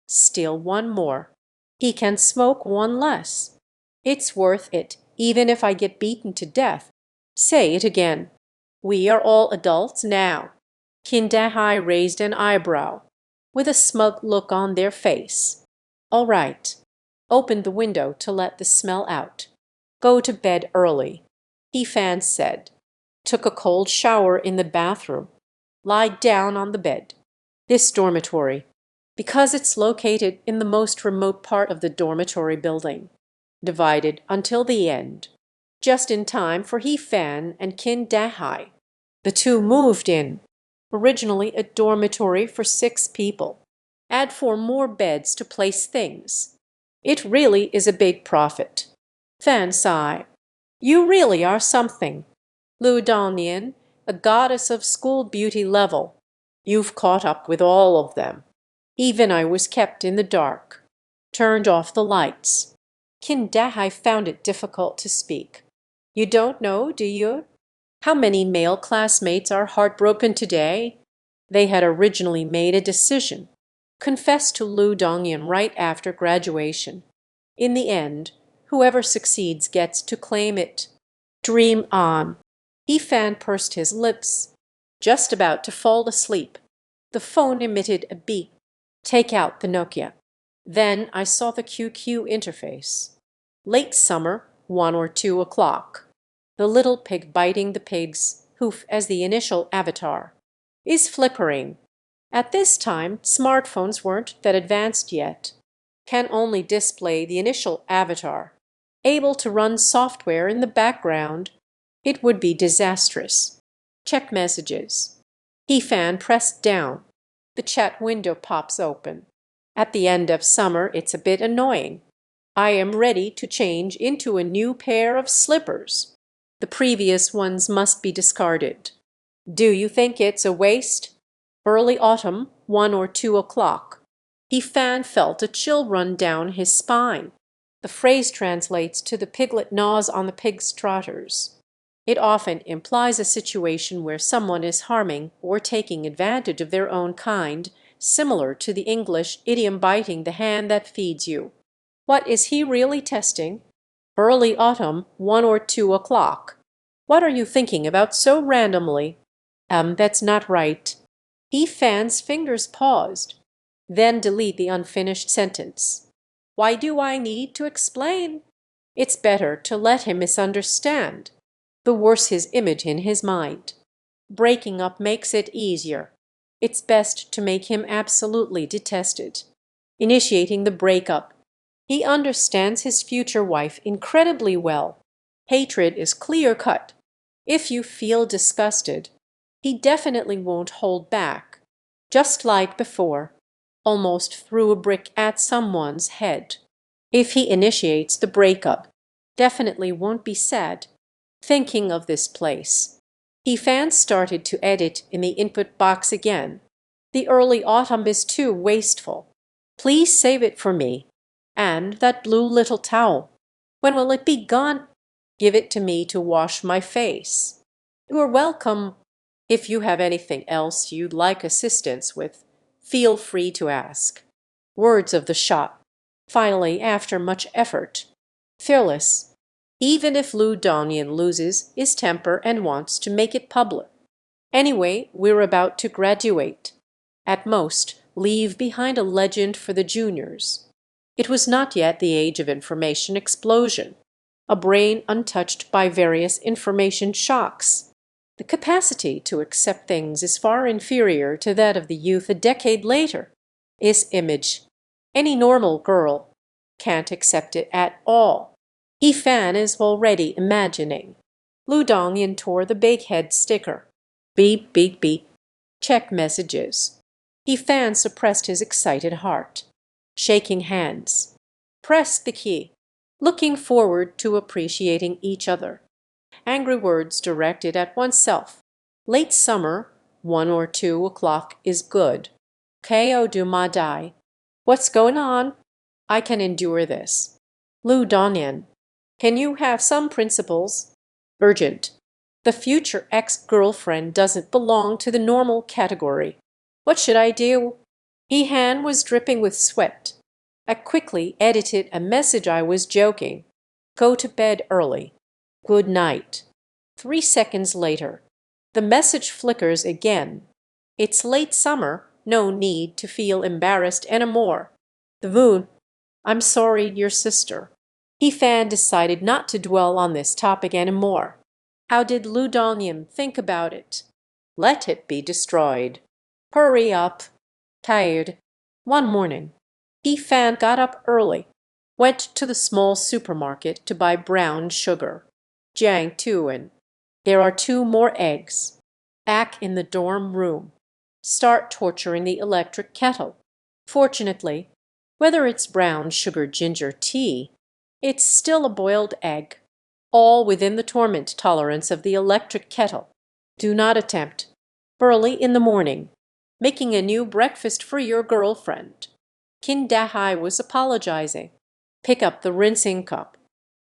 Still one more. He can smoke one less. It's worth it, even if I get beaten to death. Say it again. We are all adults now. Kin Dahai raised an eyebrow, with a smug look on their face. All right. Open the window to let the smell out. Go to bed early, Fan said. Took a cold shower in the bathroom. Lie down on the bed. This dormitory, because it's located in the most remote part of the dormitory building, divided until the end, just in time for Fan and Kin Dahai. The two moved in, originally a dormitory for 6 people. Add 4 more beds to place things. It really is a big profit. Fan sigh. You really are something. Lu Dongyan, a goddess of school beauty level. You've caught up with all of them. Even I was kept in the dark. Turned off the lights. Kin Dahai found it difficult to speak. You don't know, do you? How many male classmates are heartbroken today? They had originally made a decision. Confessed to Lu Dongyan right after graduation. In the end, whoever succeeds gets to claim it. Dream on. Fan pursed his lips, just about to fall asleep. The phone emitted a beep. Take out the Nokia. Then I saw the QQ interface. Late summer, 1 or 2 o'clock. The little pig biting the pig's hoof as the initial avatar. Is flickering. At this time, smartphones weren't that advanced yet. Can only display the initial avatar. Able to run software in the background. It would be disastrous. Check messages. Fan pressed down. The chat window pops open. At the end of summer, it's a bit annoying. I am ready to change into a new pair of slippers. The previous ones must be discarded. Do you think it's a waste? Early autumn, 1 or 2 o'clock. Felt a chill run down his spine. The phrase translates to the piglet gnaws on the pig's trotters. It often implies a situation where someone is harming or taking advantage of their own kind, similar to the English idiom biting the hand that feeds you. What is he really testing? Early autumn, 1 or 2 o'clock. What are you thinking about so randomly? That's not right. Fan's fingers paused, then delete the unfinished sentence. Why do I need to explain? It's better to let him misunderstand. The worse his image in his mind. Breaking up makes it easier. It's best to make him absolutely detested. Initiating the breakup. He understands his future wife incredibly well. Hatred is clear-cut. If you feel disgusted, he definitely won't hold back. Just like before, almost threw a brick at someone's head. If he initiates the breakup, definitely won't be sad. Thinking of this place. Fan started to edit in the input box again. The early autumn is too wasteful. Please save it for me. And that blue little towel. When will it be gone? Give it to me to wash my face. You're welcome. If you have anything else you'd like assistance with, feel free to ask. Words of the shot. Finally, after much effort. Fearless. Even if Lu Dongyan loses his temper and wants to make it public. Anyway, we're about to graduate. At most, leave behind a legend for the juniors. It was not yet the age of information explosion. A brain untouched by various information shocks. The capacity to accept things is far inferior to that of the youth a decade later. His image. Any normal girl can't accept it at all. Fan is already imagining. Lu Dongyan tore the bakehead sticker. Beep, beep, beep. Check messages. Fan suppressed his excited heart. Shaking hands. Pressed the key. Looking forward to appreciating each other. Angry words directed at oneself. Late summer, 1 or 2 o'clock is good. Ko do ma die. What's going on? I can endure this. Lu Dongyan. Can you have some principles? Urgent. The future ex-girlfriend doesn't belong to the normal category. What should I do? Han was dripping with sweat. I quickly edited a message. I was joking. Go to bed early. Good night. 3 seconds later. The message flickers again. It's late summer. No need to feel embarrassed anymore. The Voon. I'm sorry, your sister. Fan decided not to dwell on this topic anymore. How did Lu Dongyan think about it? Let it be destroyed. Hurry up. Tired. One morning, Fan got up early, went to the small supermarket to buy brown sugar. Jiang Tuan. There are 2 more eggs. Back in the dorm room. Start torturing the electric kettle. Fortunately, whether it's brown sugar ginger tea, it's still a boiled egg. All within the torment tolerance of the electric kettle. Do not attempt. Early in the morning. Making a new breakfast for your girlfriend. Kin Dahai was apologizing. Pick up the rinsing cup.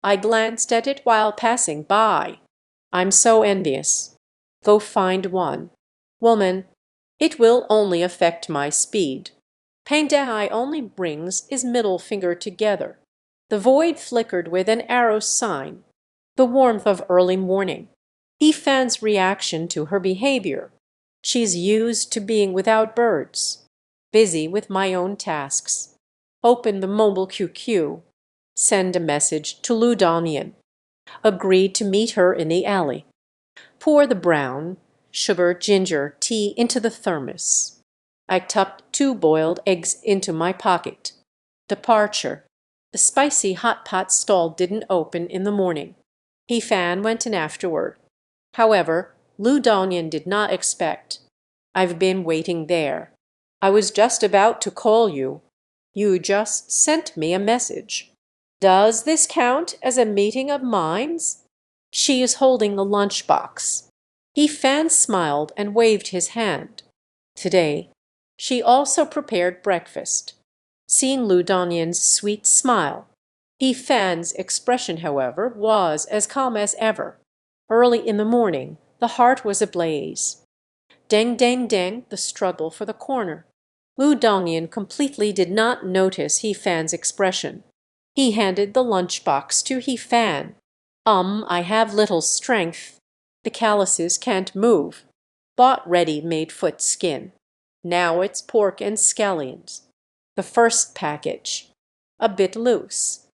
I glanced at it while passing by. I'm so envious. Go find one. Woman, it will only affect my speed. Pain Dahai only brings his middle finger together. The void flickered with an arrow sign. The warmth of early morning. Fan's reaction to her behavior. She's used to being without birds. Busy with my own tasks. Open the mobile QQ. Send a message to Lu Dongyan. Agreed to meet her in the alley. Pour the brown sugar ginger tea into the thermos. I tucked 2 boiled eggs into my pocket. Departure. The spicy hot pot stall didn't open in the morning. He Fan went in afterward. However, Lu Dongyan did not expect. I've been waiting there. I was just about to call you. You just sent me a message. Does this count as a meeting of minds? She is holding the lunchbox. He Fan smiled and waved his hand. Today, she also prepared breakfast. Seeing Lu Dongyan's sweet smile, He Fan's expression, however, was as calm as ever. Early in the morning, the heart was ablaze. Deng deng deng, the struggle for the corner. Lu Dongyan completely did not notice He Fan's expression. He handed the lunchbox to He Fan. I have little strength. The calluses can't move. Bought ready-made foot skin. Now it's pork and scallions. The first package. A bit loose.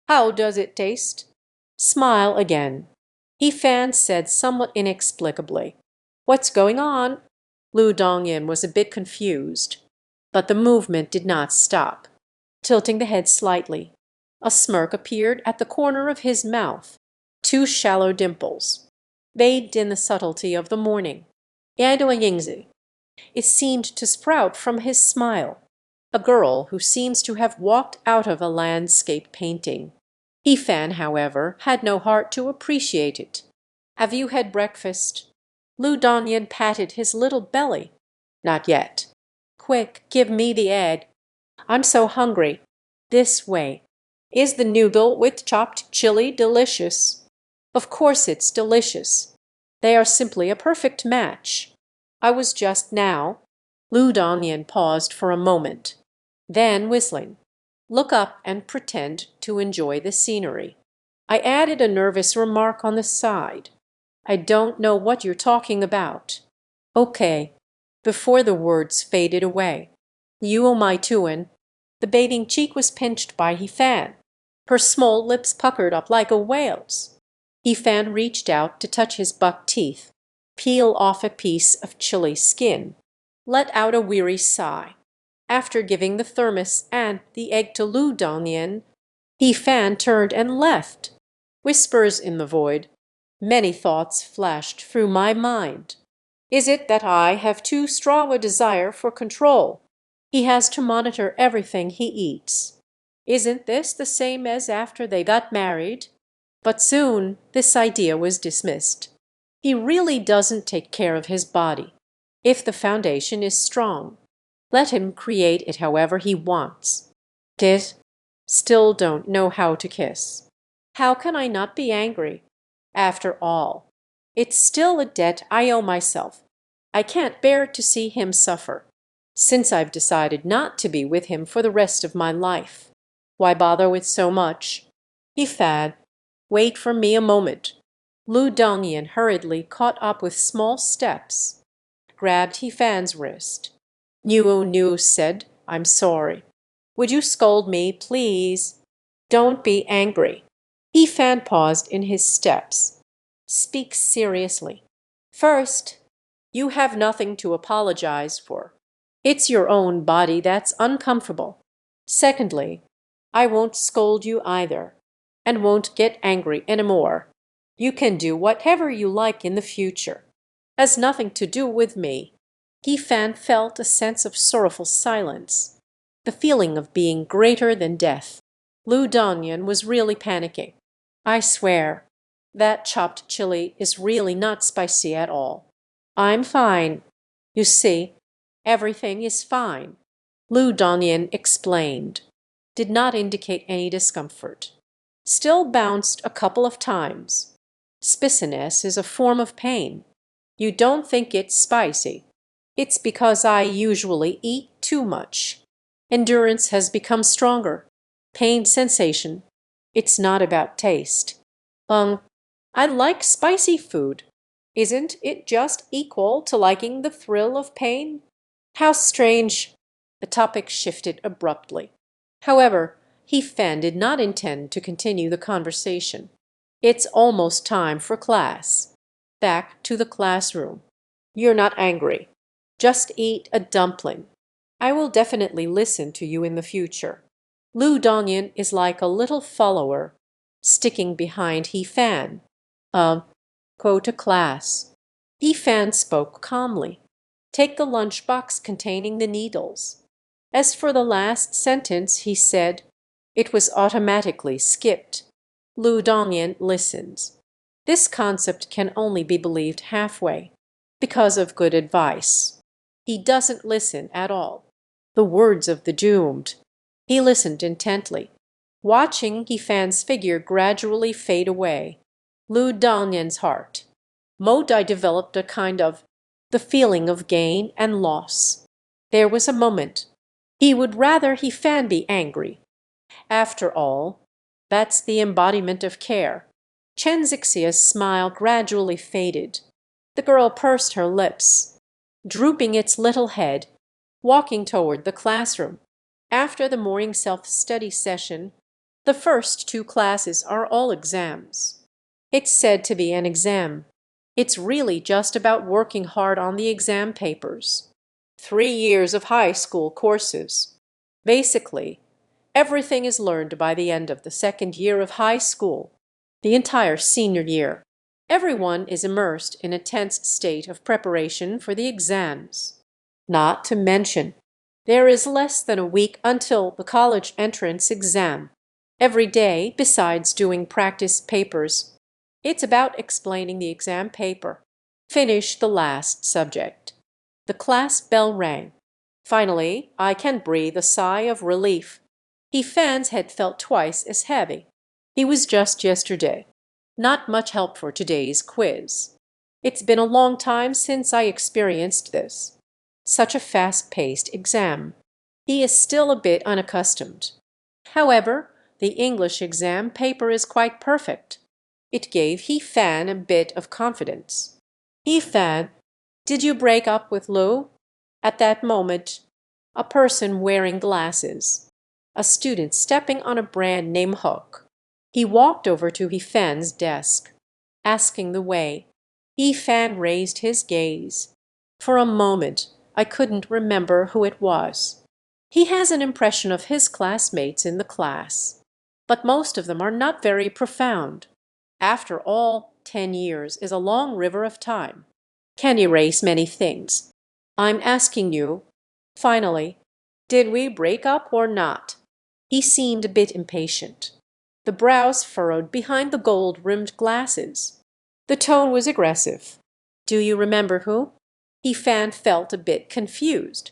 How does it taste? Smile again. He Fan said somewhat inexplicably. What's going on? Lu Dongyan was a bit confused, but the movement did not stop. Tilting the head slightly, a smirk appeared at the corner of his mouth. 2 shallow dimples, bathed in the subtlety of the morning. It seemed to sprout from his smile. A girl who seems to have walked out of a landscape painting. He Fan, however, had no heart to appreciate it. Have you had breakfast? Lu Dongyan patted his little belly. Not yet. Quick, give me the egg. I'm so hungry. This way. Is the noodle with chopped chili delicious? Of course it's delicious. They are simply a perfect match. I was just now. Lu Dongyan paused for a moment. Then whistling. Look up and pretend to enjoy the scenery. I added a nervous remark on the side. I don't know what you're talking about. Okay. Before the words faded away. You my tuin. The bathing cheek was pinched by He Fan. Her small lips puckered up like a whale's. He Fan reached out to touch his buck teeth, peel off a piece of chili skin, let out a weary sigh. After giving the thermos and the egg to Lu Dongyan, He Fan turned and left. Whispers in the void. Many thoughts flashed through my mind. Is it that I have too strong a desire for control? He has to monitor everything he eats. Isn't this the same as after they got married? But soon this idea was dismissed. He really doesn't take care of his body. If the foundation is strong, let him create it however he wants. Did still don't know how to kiss. How can I not be angry? After all, it's still a debt I owe myself. I can't bear to see him suffer. Since I've decided not to be with him for the rest of my life, why bother with so much? He Fan, wait for me a moment. Lu Dongyan hurriedly caught up with small steps, grabbed He Fan's wrist. Nu said, I'm sorry. Would you scold me, please? Don't be angry. He Fan paused in his steps. Speak seriously. First, you have nothing to apologize for. It's your own body that's uncomfortable. Secondly, I won't scold you either, and won't get angry anymore. You can do whatever you like in the future. Has nothing to do with me. He Fan felt a sense of sorrowful silence, the feeling of being greater than death. Lu Dongyan was really panicking. I swear, that chopped chili is really not spicy at all. I'm fine. You see, everything is fine. Lu Dongyan explained. Did not indicate any discomfort. Still bounced a couple of times. Spiciness is a form of pain. You don't think it's spicy. It's because I usually eat too much. Endurance has become stronger. Pain sensation. It's not about taste. I like spicy food. Isn't it just equal to liking the thrill of pain? How strange. The topic shifted abruptly. However, He Fan did not intend to continue the conversation. It's almost time for class. Back to the classroom. You're not angry. Just eat a dumpling. I will definitely listen to you in the future. Lu Dongyan is like a little follower sticking behind He Fan. Go to class. He Fan spoke calmly. Take the lunchbox containing the needles. As for the last sentence, he said, it was automatically skipped. Lu Dongyan listens. This concept can only be believed halfway, because of good advice. He doesn't listen at all. The words of the doomed. He listened intently, watching He Fan's figure gradually fade away. Lu Dongyan's heart. Modai developed a kind of the feeling of gain and loss. There was a moment. He would rather He Fan be angry. After all, that's the embodiment of care. Chen Zixia's smile gradually faded. The girl pursed her lips, drooping its little head, walking toward the classroom. After the morning self-study session, the first two classes are all exams. It's said to be an exam. It's really just about working hard on the exam papers. 3 years of high school courses. Basically, everything is learned by the end of the second year of high school, the entire senior year. Everyone is immersed in a tense state of preparation for the exams. Not to mention, there is less than a week until the college entrance exam. Every day, besides doing practice papers, it's about explaining the exam paper. Finish the last subject. The class bell rang. Finally, I can breathe a sigh of relief. He Fan's head felt twice as heavy. He was just yesterday. Not much help for today's quiz. It's been a long time since I experienced this. Such a fast-paced exam. He is still a bit unaccustomed. However, the English exam paper is quite perfect. It gave He Fan a bit of confidence. He Fan, did you break up with Lu? At that moment, a person wearing glasses, a student stepping on a brand name hook. He walked over to He Fan's desk, asking the way. He Fan raised his gaze. For a moment, I couldn't remember who it was. He has an impression of his classmates in the class, but most of them are not very profound. After all, 10 years is a long river of time. Can erase many things. I'm asking you, finally, did we break up or not? He seemed a bit impatient. The brows furrowed behind the gold-rimmed glasses. The tone was aggressive. Do you remember who? He Fan felt a bit confused.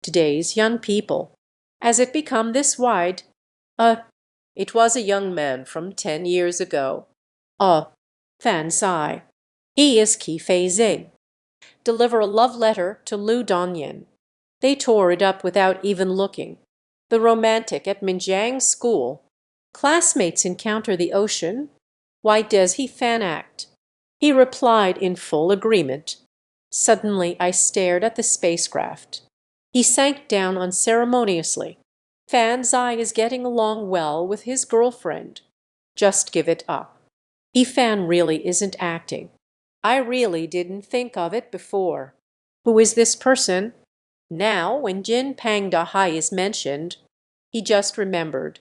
Today's young people. Has it become this wide? It was a young man from 10 years ago. Fan sigh. He is Qi Feizing. Deliver a love letter to Lu Dongyan. They tore it up without even looking. The romantic at Minjiang School. Classmates encounter the ocean. Why does He Fan act? He replied in full agreement. Suddenly I stared at the spacecraft. He sank down unceremoniously. Fan Zai is getting along well with his girlfriend. Just give it up. He Fan really isn't acting. I really didn't think of it before. Who is this person? Now, when Jin Pang Dahai is mentioned, he just remembered.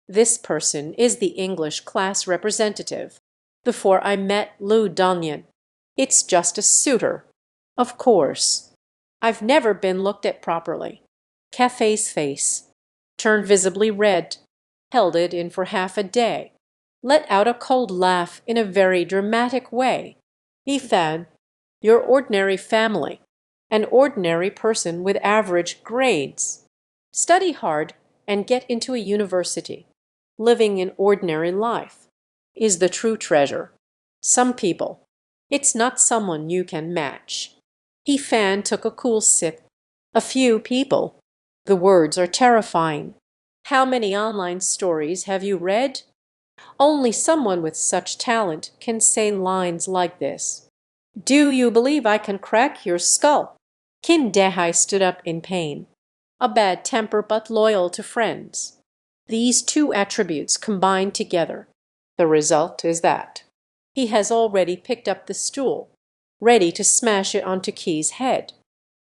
This person is the English class representative. Before I met Lu Dongyan. It's just a suitor. Of course. I've never been looked at properly. Cafe's face. Turned visibly red. Held it in for half a day. Let out a cold laugh in a very dramatic way. He Fan, your ordinary family. An ordinary person with average grades. Study hard and get into a university. Living an ordinary life is the true treasure. Some people. It's not someone you can match. He Fan took a cool sip. A few people. The words are terrifying. How many online stories have you read? Only someone with such talent can say lines like this. Do you believe I can crack your skull? Qin Dehai stood up in pain. A bad temper but loyal to friends. These two attributes combined together. The result is that. He has already picked up the stool, ready to smash it onto Qi's head.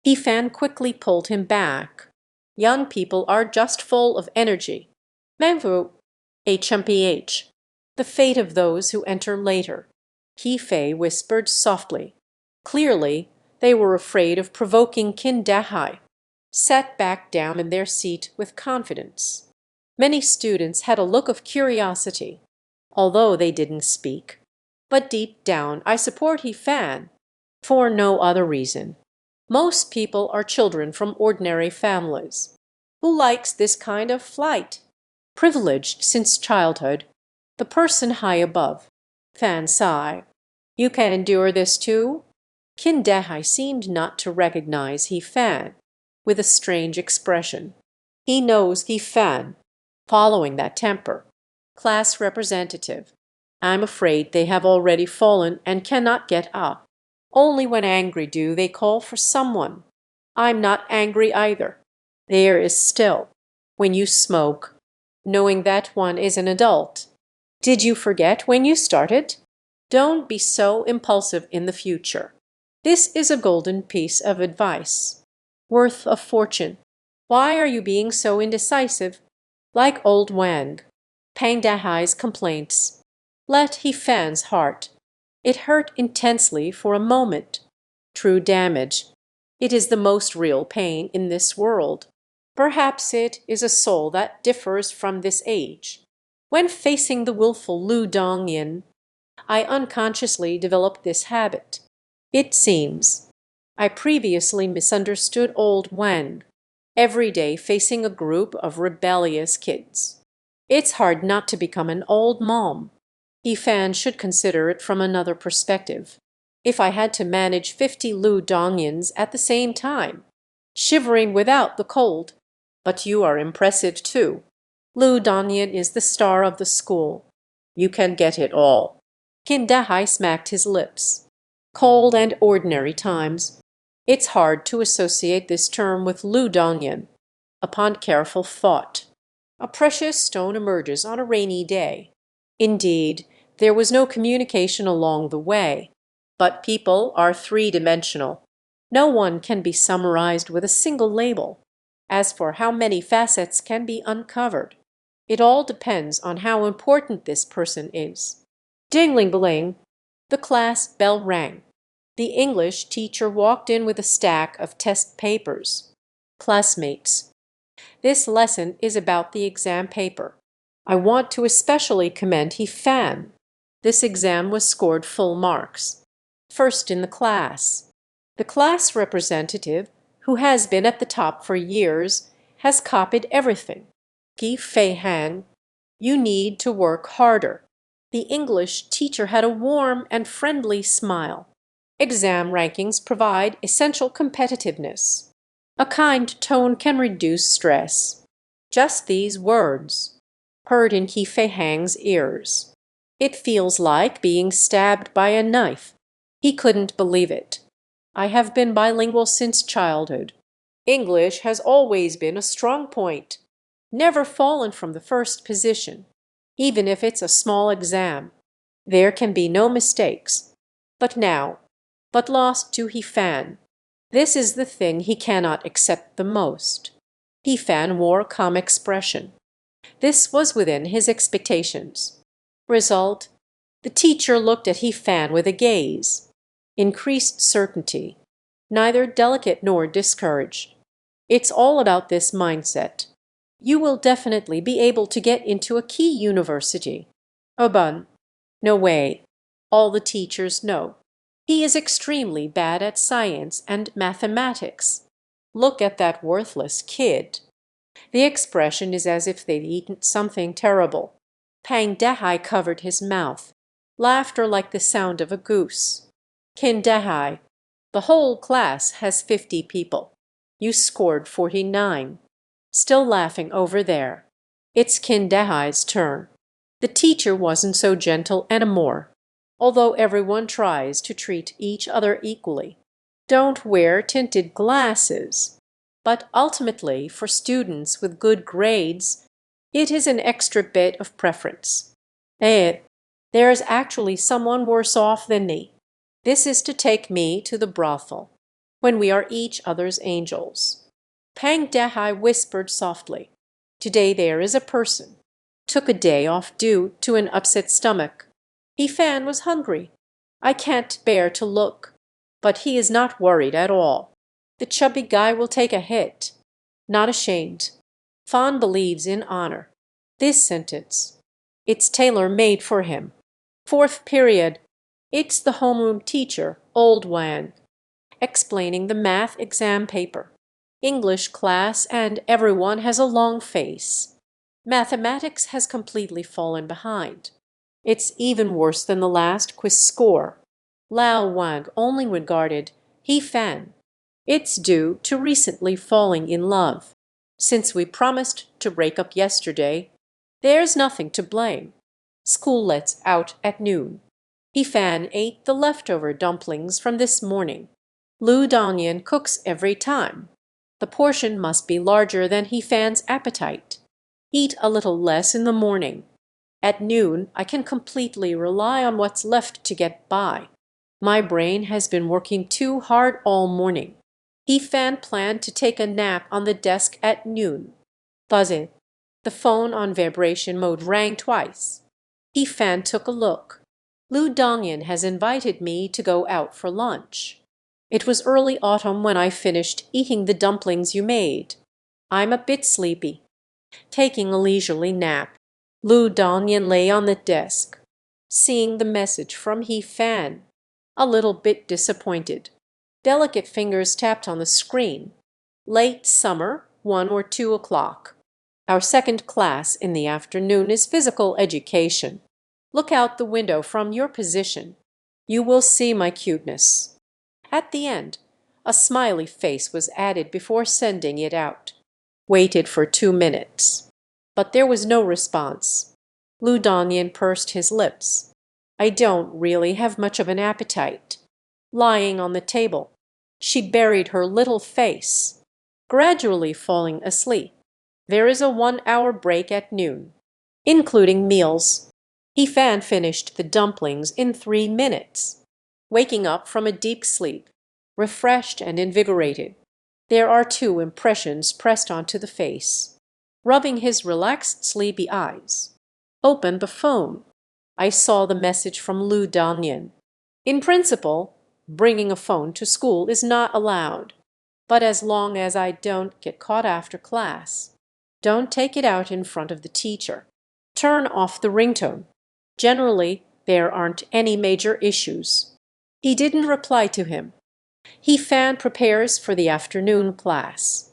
He Fan quickly pulled him back. Young people are just full of energy. Même vous, HMPH. The fate of those who enter later. He whispered softly. Clearly, they were afraid of provoking Qin Dahai. Sat back down in their seat with confidence. Many students had a look of curiosity, although they didn't speak. But deep down, I support He Fan, for no other reason. Most people are children from ordinary families. Who likes this kind of flight? Privileged since childhood. The person high above. Fan sigh. You can endure this too? Qin Dahai seemed not to recognize He Fan, with a strange expression. He knows He Fan, following that temper. Class representative. I'm afraid they have already fallen and cannot get up. Only when angry do they call for someone. I'm not angry either. There is still. When you smoke, knowing that one is an adult. Did you forget when you started? Don't be so impulsive in the future. This is a golden piece of advice. Worth a fortune. Why are you being so indecisive? Like old Wang. Pang Dahai's complaints. Let He Fan's heart. It hurt intensely for a moment. True damage. It is the most real pain in this world. Perhaps it is a soul that differs from this age. When facing the willful Lu Dongyan, I unconsciously developed this habit. It seems. I previously misunderstood old Wang. Every day facing a group of rebellious kids. It's hard not to become an old mom. He Fan should consider it from another perspective. If I had to manage 50 Lu Dongyans at the same time, shivering without the cold. But you are impressive too. Lu Dongyan is the star of the school. You can get it all. Qin Dahai smacked his lips. Cold and ordinary times. It's hard to associate this term with Lu Dongyan. Upon careful thought, a precious stone emerges on a rainy day. Indeed, there was no communication along the way. But people are three-dimensional. No one can be summarized with a single label. As for how many facets can be uncovered, it all depends on how important this person is. Ding-ling-bling, the class bell rang. The English teacher walked in with a stack of test papers. Classmates, this lesson is about the exam paper. I want to especially commend He Fan. This exam was scored full marks. First in the class. The class representative, who has been at the top for years, has copied everything. Qi Fei Han, you need to work harder. The English teacher had a warm and friendly smile. Exam rankings provide essential competitiveness. A kind tone can reduce stress. Just these words, heard in Qi Fei Hang's ears. It feels like being stabbed by a knife. He couldn't believe it. I have been bilingual since childhood. English has always been a strong point. Never fallen from the first position, even if it's a small exam. There can be no mistakes. But now, but lost to He Fan. This is the thing he cannot accept the most. He Fan wore a calm expression. This was within his expectations. Result, the teacher looked at He Fan with a gaze. Increased certainty, neither delicate nor discouraged. It's all about this mindset. You will definitely be able to get into a key university. Oban, no way. All the teachers know. He is extremely bad at science and mathematics. Look at that worthless kid. The expression is as if they'd eaten something terrible. Pang Dahai covered his mouth. Laughter like the sound of a goose. Qin Dahai, the whole class has 50 people. You scored 49. Still laughing over there. It's Qin Dahai's turn. The teacher wasn't so gentle anymore, although everyone tries to treat each other equally. Don't wear tinted glasses. But ultimately, for students with good grades, it is an extra bit of preference. There's actually someone worse off than me. This is to take me to the brothel, when we are each other's angels. Pang Dahai whispered softly. Today there is a person. Took a day off due to an upset stomach. He Fan was hungry. I can't bear to look. But he is not worried at all. The chubby guy will take a hit. Not ashamed. Fan believes in honor. This sentence. It's tailor-made for him. Fourth period. It's the homeroom teacher, Old Wang, explaining the math exam paper. English class and everyone has a long face. Mathematics has completely fallen behind. It's even worse than the last quiz score. Lao Wang only regarded He Fan. It's due to recently falling in love. Since we promised to break up yesterday, there's nothing to blame. School lets out at noon. He Fan ate the leftover dumplings from this morning. Lu Dongyan cooks every time. The portion must be larger than He Fan's appetite. Eat a little less in the morning. At noon, I can completely rely on what's left to get by. My brain has been working too hard all morning. He Fan planned to take a nap on the desk at noon. Buzzing. The phone on vibration mode rang twice. He Fan took a look. Lu Dongyan has invited me to go out for lunch. It was early autumn when I finished eating the dumplings you made. I'm a bit sleepy. Taking a leisurely nap. Lu Dongyan lay on the desk, seeing the message from He Fan. A little bit disappointed. Delicate fingers tapped on the screen. Late summer, 1 or 2 o'clock. Our second class in the afternoon is physical education. Look out the window from your position. You will see my cuteness. At the end, a smiley face was added before sending it out. Waited for 2 minutes. But there was no response. Lu Dongyan pursed his lips. I don't really have much of an appetite. Lying on the table, she buried her little face, gradually falling asleep. There is a 1-hour break at noon, including meals. He Fan finished the dumplings in 3 minutes, waking up from a deep sleep, refreshed and invigorated. There are 2 impressions pressed onto the face. Rubbing his relaxed, sleepy eyes. Opened the phone. I saw the message from Lu Dongyan. In principle, bringing a phone to school is not allowed. But as long as I don't get caught after class, don't take it out in front of the teacher. Turn off the ringtone. Generally, there aren't any major issues. He didn't reply to him. He Fan prepares for the afternoon class.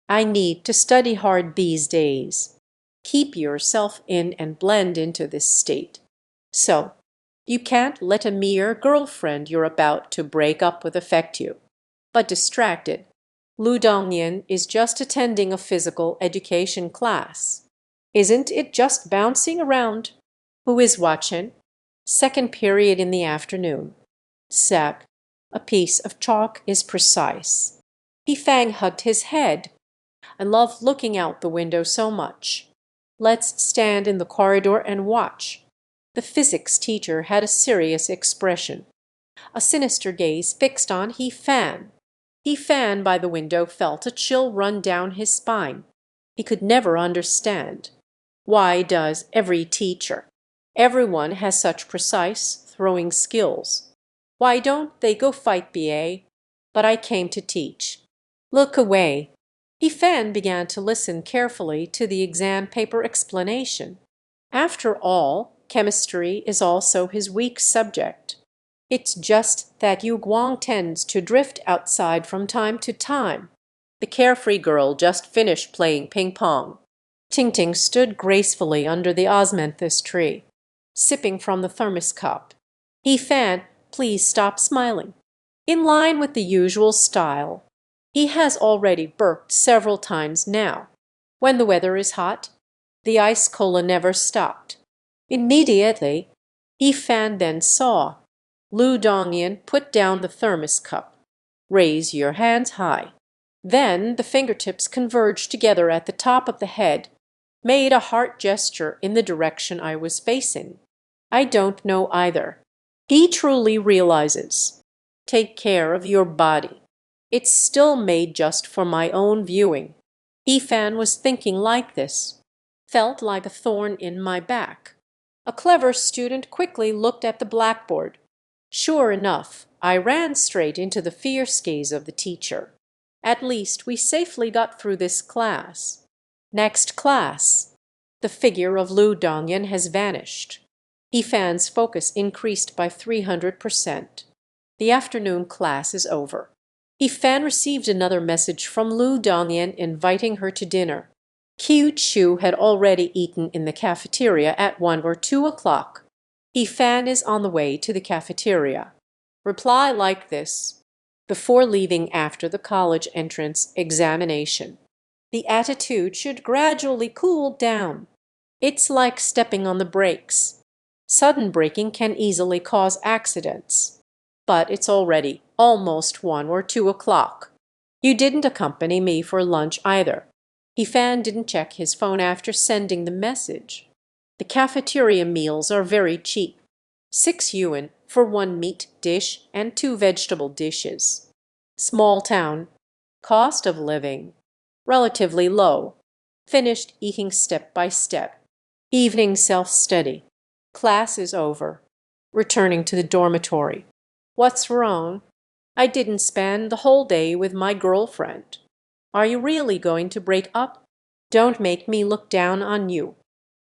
I need to study hard these days. Keep yourself in and blend into this state. So, you can't let a mere girlfriend you're about to break up with affect you. But distracted, Lu Dongyan is just attending a physical education class. Isn't it just bouncing around? Who is watching? Second period in the afternoon. Sec. A piece of chalk is precise. He Fan hugged his head. I love looking out the window so much. Let's stand in the corridor and watch. The physics teacher had a serious expression. A sinister gaze fixed on He Fan. He Fan by the window felt a chill run down his spine. He could never understand. Why does every teacher, everyone has such precise throwing skills? Why don't they go fight BA? But I came to teach. Look away. He Fan began to listen carefully to the exam paper explanation. After all, chemistry is also his weak subject. It's just that Yu Guang tends to drift outside from time to time. The carefree girl just finished playing ping pong. Ting Ting stood gracefully under the osmanthus tree, sipping from the thermos cup. He Fan, please stop smiling. In line with the usual style. He has already burped several times now. When the weather is hot, the ice cola never stopped. Immediately, He Fan then saw. Lu Dongyan put down the thermos cup. Raise your hands high. Then the fingertips converged together at the top of the head, made a heart gesture in the direction I was facing. I don't know either. He truly realizes. Take care of your body. It's still made just for my own viewing. Ifan was thinking like this. Felt like a thorn in my back. A clever student quickly looked at the blackboard. Sure enough, I ran straight into the fierce gaze of the teacher. At least we safely got through this class. Next class. The figure of Lu Dongyan has vanished. Ifan's focus increased by 300%. The afternoon class is over. Ifan received another message from Lu Dongyan inviting her to dinner. Qiu Chu had already eaten in the cafeteria at 1 or 2 o'clock. Ifan is on the way to the cafeteria. Reply like this before leaving after the college entrance examination. The attitude should gradually cool down. It's like stepping on the brakes. Sudden braking can easily cause accidents. But it's already almost 1 or 2 o'clock. You didn't accompany me for lunch either. Ifan didn't check his phone after sending the message. The cafeteria meals are very cheap. 6 yuan for 1 meat dish and 2 vegetable dishes. Small town. Cost of living. Relatively low. Finished eating step by step. Evening self-study. Class is over. Returning to the dormitory. What's wrong? I didn't spend the whole day with my girlfriend. Are you really going to break up? Don't make me look down on you.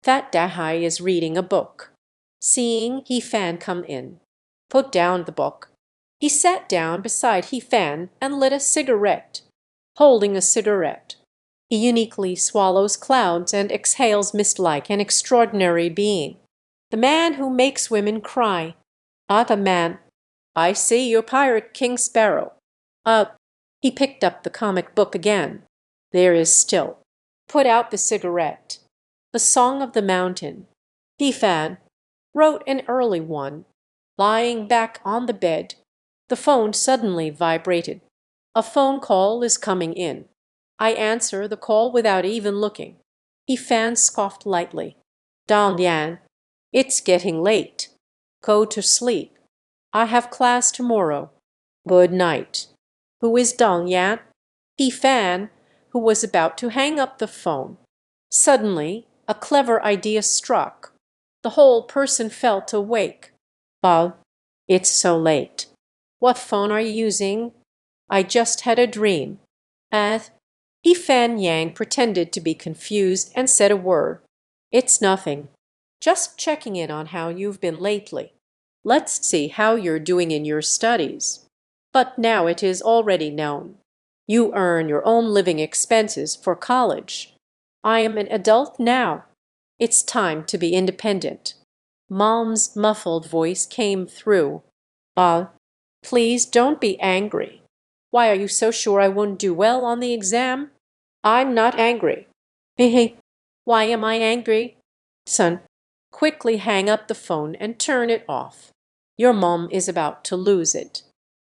That Dahai is reading a book. Seeing He-fan come in. Put down the book. He sat down beside He-fan and lit a cigarette. Holding a cigarette. He uniquely swallows clouds and exhales mist like an extraordinary being. The man who makes women cry. The man. I see you're Pirate King Sparrow. He picked up the comic book again. There is still. Put out the cigarette. The Song of the Mountain. He-fan. Wrote an early one. Lying back on the bed. The phone suddenly vibrated. A phone call is coming in. I answer the call without even looking. He-fan scoffed lightly. Dongyan. It's getting late. Go to sleep. I have class tomorrow. Good night. Who is Dongyan? He-fan, who was about to hang up the phone. Suddenly, a clever idea struck. The whole person felt awake. It's so late. What phone are you using? I just had a dream. He-fan Yang pretended to be confused and said a word. It's nothing. Just checking in on how you've been lately. Let's see how you're doing in your studies. But now it is already known. You earn your own living expenses for college. I am an adult now. It's time to be independent. Mom's muffled voice came through. Please don't be angry. Why are you so sure I won't do well on the exam? I'm not angry. Why am I angry? Son, quickly hang up the phone and turn it off. Your mom is about to lose it.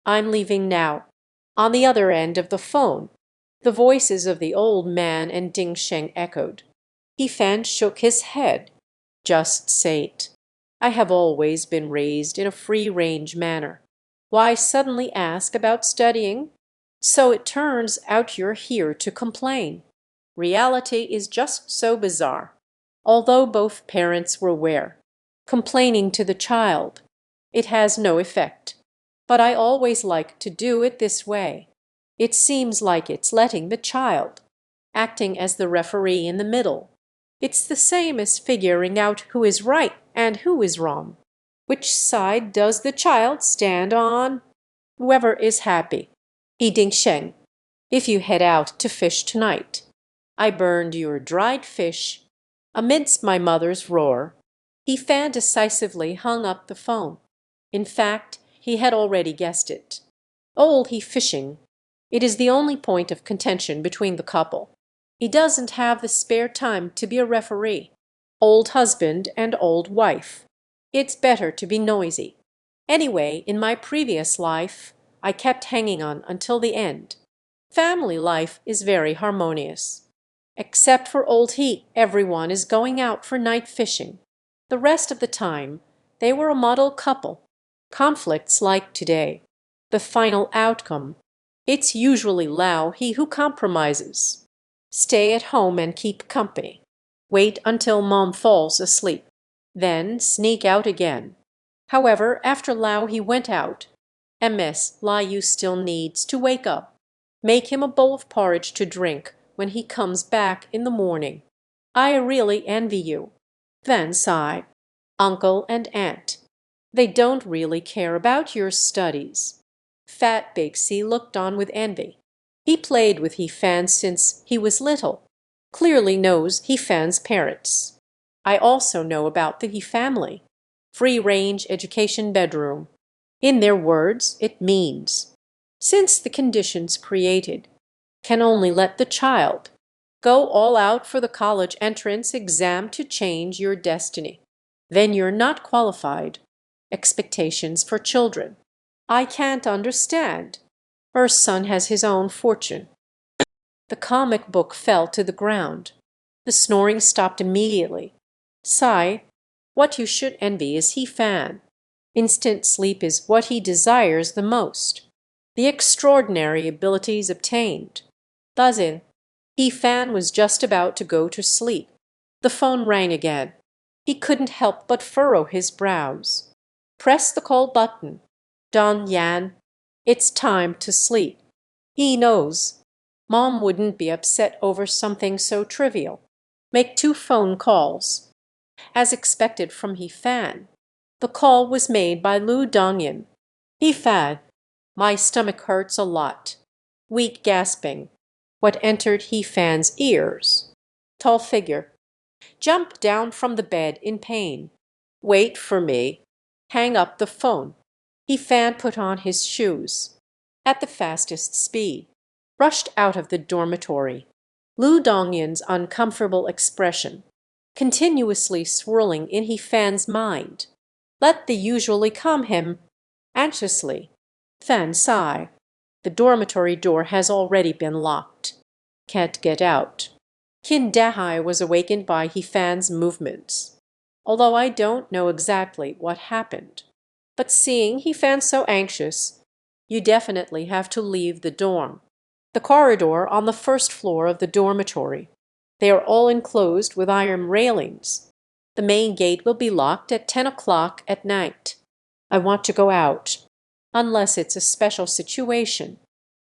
I'm leaving now. On the other end of the phone, the voices of the old man and Ding Sheng echoed. He-fan shook his head. Just say it. I have always been raised in a free-range manner. Why suddenly ask about studying? So it turns out you're here to complain. Reality is just so bizarre. Although both parents were aware, complaining to the child, it has no effect. But I always like to do it this way. It seems like it's letting the child, acting as the referee in the middle. It's the same as figuring out who is right and who is wrong. Which side does the child stand on? Whoever is happy. Ding Sheng, if you head out to fish tonight, I burned your dried fish. Amidst my mother's roar, He-fan decisively hung up the phone. In fact, he had already guessed it. Old he-fishing. It is the only point of contention between the couple. He doesn't have the spare time to be a referee. Old husband and old wife. It's better to be noisy. Anyway, in my previous life, I kept hanging on until the end. Family life is very harmonious. Except for old he, everyone is going out for night fishing. The rest of the time, they were a model couple. Conflicts like today. The final outcome. It's usually Lao he who compromises. Stay at home and keep company. Wait until mom falls asleep. Then sneak out again. However, after Lao he went out. MS Liu still needs to wake up. Make him a bowl of porridge to drink when he comes back in the morning. I really envy you. Then sigh. Uncle and aunt. They don't really care about your studies. Fat Big C looked on with envy. He played with He Fan since he was little. Clearly knows He Fan's parents. I also know about the He family. Free-range education bedroom. In their words, it means, since the conditions created can only let the child go all out for the college entrance exam to change your destiny, then you're not qualified. Expectations for children. I can't understand. Her son has his own fortune. The comic book fell to the ground. The snoring stopped immediately. Sigh. What you should envy is He Fan. Instant sleep is what he desires the most. The extraordinary abilities obtained. Dazin. He Fan was just about to go to sleep. The phone rang again. He couldn't help but furrow his brows. Press the call button. Dongyan. It's time to sleep. He knows. Mom wouldn't be upset over something so trivial. Make 2 phone calls. As expected from He Fan. The call was made by Lu Dongyan. He Fan. My stomach hurts a lot. Weak gasping. What entered He Fan's ears? Tall figure. Jump down from the bed in pain. Wait for me. Hang up the phone. He Fan put on his shoes. At the fastest speed. Rushed out of the dormitory. Lu Dongyan's uncomfortable expression continuously swirling in He Fan's mind. Let the usually calm him. Anxiously. Fan sigh. The dormitory door has already been locked. Can't get out. Qin Dahai was awakened by He Fan's movements. Although I don't know exactly what happened. But seeing He Fan so anxious, you definitely have to leave the dorm. The corridor on the first floor of the dormitory. They are all enclosed with iron railings. The main gate will be locked at 10 o'clock at night. I want to go out. Unless it's a special situation.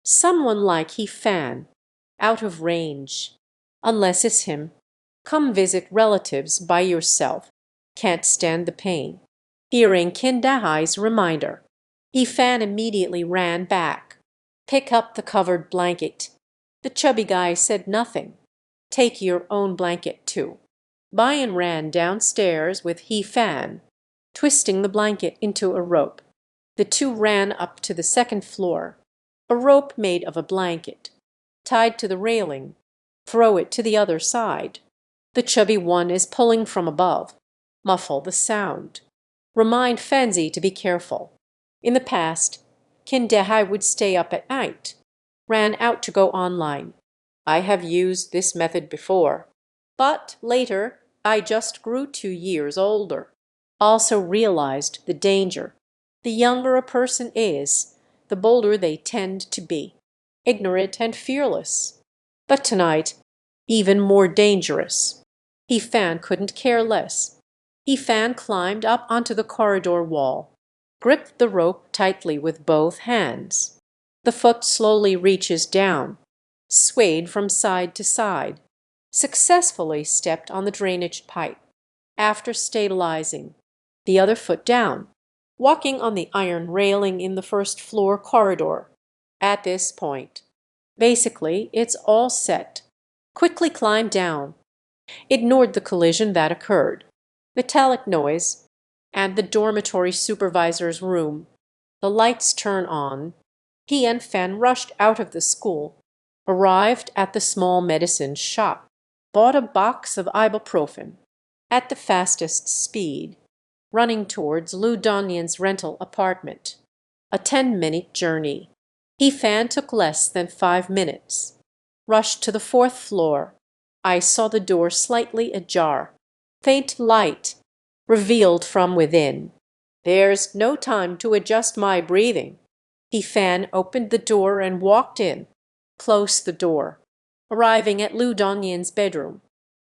Someone like He Fan. Out of range. Unless it's him. Come visit relatives by yourself. Can't stand the pain. Hearing Qin Dahai's reminder. He Fan immediately ran back. Pick up the covered blanket. The chubby guy said nothing. Take your own blanket too. Bayan ran downstairs with He Fan, twisting the blanket into a rope. The two ran up to the second floor. A rope made of a blanket. Tied to the railing. Throw it to the other side. The chubby one is pulling from above. Muffle the sound. Remind Fanzi to be careful. In the past, Qin Dahai would stay up at night. Ran out to go online. I have used this method before. But later, I just grew 2 years older. Also realized the danger. The younger a person is, the bolder they tend to be. Ignorant and fearless. But tonight, even more dangerous. He Fan couldn't care less. He Fan climbed up onto the corridor wall. Gripped the rope tightly with both hands. The foot slowly reaches down. Swayed from side to side. Successfully stepped on the drainage pipe. After stabilizing, the other foot down. Walking on the iron railing in the first floor corridor. At this point, basically, it's all set. Quickly climbed down. Ignored the collision that occurred. Metallic noise. And the dormitory supervisor's room. The lights turn on. He and Fan rushed out of the school. Arrived at the small medicine shop. Bought a box of ibuprofen. At the fastest speed. Running towards Lu Dongyan's rental apartment. A 10-minute journey. He Fan took less than 5 minutes. Rushed to the 4th floor. I saw the door slightly ajar. Faint light. Revealed from within. There's no time to adjust my breathing. He Fan opened the door and walked in, closed the door, arriving at Lu Dongyan's bedroom.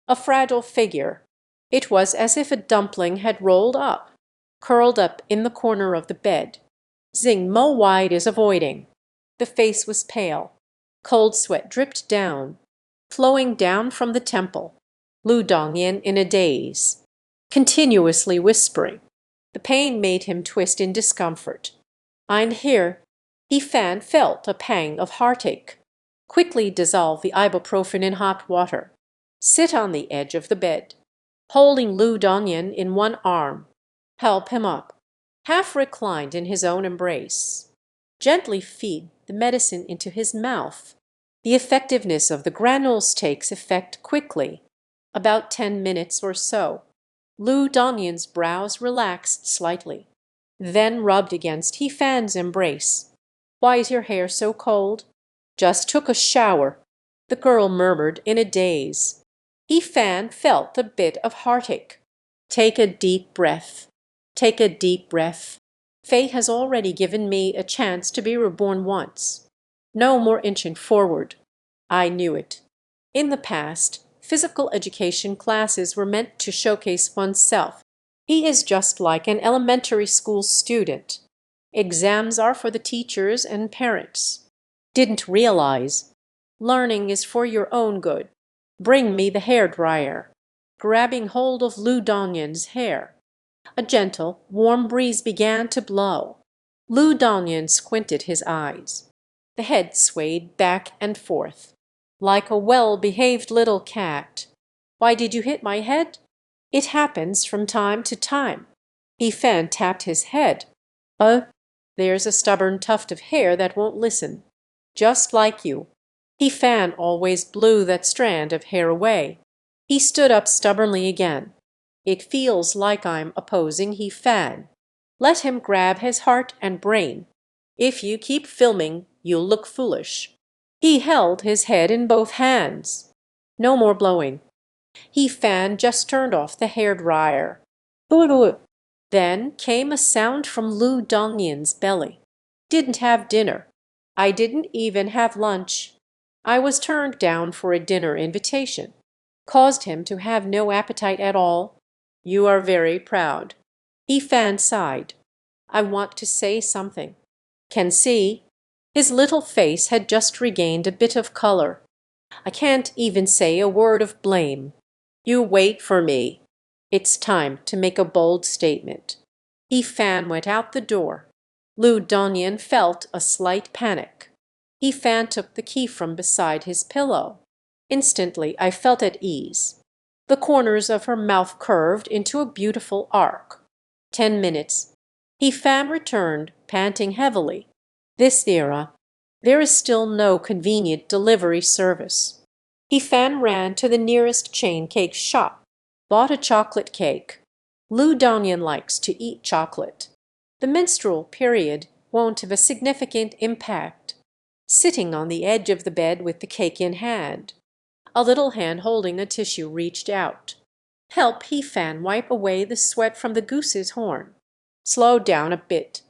A fragile figure. It was as if a dumpling had rolled up, curled up in the corner of the bed. Xing Mo Wide is avoiding. The face was pale. Cold sweat dripped down, flowing down from the temple. Lu Dongyan in a daze, continuously whispering. The pain made him twist in discomfort. "I'm here." He Fan felt a pang of heartache. Quickly dissolve the ibuprofen in hot water. Sit on the edge of the bed, holding Lu Dongyan in one arm. Help him up. Half reclined in his own embrace. Gently feed the medicine into his mouth. The effectiveness of the granules takes effect quickly, about 10 minutes or so. Lu Dongyan's brows relaxed slightly, then rubbed against He Fan's embrace. "Why is your hair so cold?" "Just took a shower," the girl murmured in a daze. He Fan felt a bit of heartache. "Take a deep breath. Take a deep breath. Fate has already given me a chance to be reborn once. No more inching forward. I knew it." In the past, physical education classes were meant to showcase oneself. He is just like an elementary school student. Exams are for the teachers and parents. Didn't realize. Learning is for your own good. Bring me the hair dryer. Grabbing hold of Lu Dongyan's hair. A gentle, warm breeze began to blow. Lu Dongyan squinted his eyes. The head swayed back and forth, like a well-behaved little cat. "Why did you hit my head?" "It happens from time to time." He Fan tapped his head. There's a stubborn tuft of hair that won't listen. Just like you." He Fan always blew that strand of hair away. He stood up stubbornly again. "It feels like I'm opposing He Fan. Let him grab his heart and brain. If you keep filming, you'll look foolish." He held his head in both hands. "No more blowing." He Fan just turned off the hair dryer. "Uru." Then came a sound from Lu Dongyan's belly. "Didn't have dinner. I didn't even have lunch." I was turned down for a dinner invitation. Caused him to have no appetite at all. "You are very proud." He Fan sighed. "I want to say something." "Can see." His little face had just regained a bit of color. "I can't even say a word of blame." "You wait for me." It's time to make a bold statement. He Fan went out the door. Lu Dongyan felt a slight panic. He Fan took the key from beside his pillow. Instantly I felt at ease. The corners of her mouth curved into a beautiful arc. 10 minutes. He Fan returned, panting heavily. "This era, there is still no convenient delivery service." He Fan ran to the nearest chain cake shop, bought a chocolate cake. Lu Dongyan likes to eat chocolate. The menstrual period won't have a significant impact. Sitting on the edge of the bed with the cake in hand. A little hand holding a tissue reached out. "Help He Fan wipe away the sweat from the goose's horn." "Slow down a bit."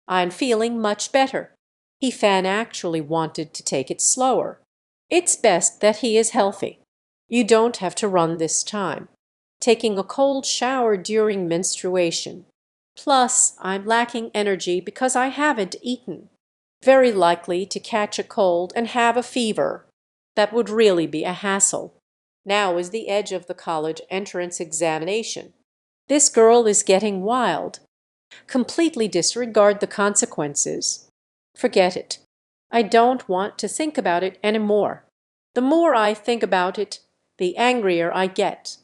"I'm feeling much better." He Fan actually wanted to take it slower. "It's best that he is healthy. You don't have to run this time. Taking a cold shower during menstruation. Plus, I'm lacking energy because I haven't eaten. Very likely to catch a cold and have a fever. That would really be a hassle. Now is the edge of the college entrance examination. This girl is getting wild. Completely disregard the consequences. Forget it. I don't want to think about it anymore. The more I think about it, the angrier I get.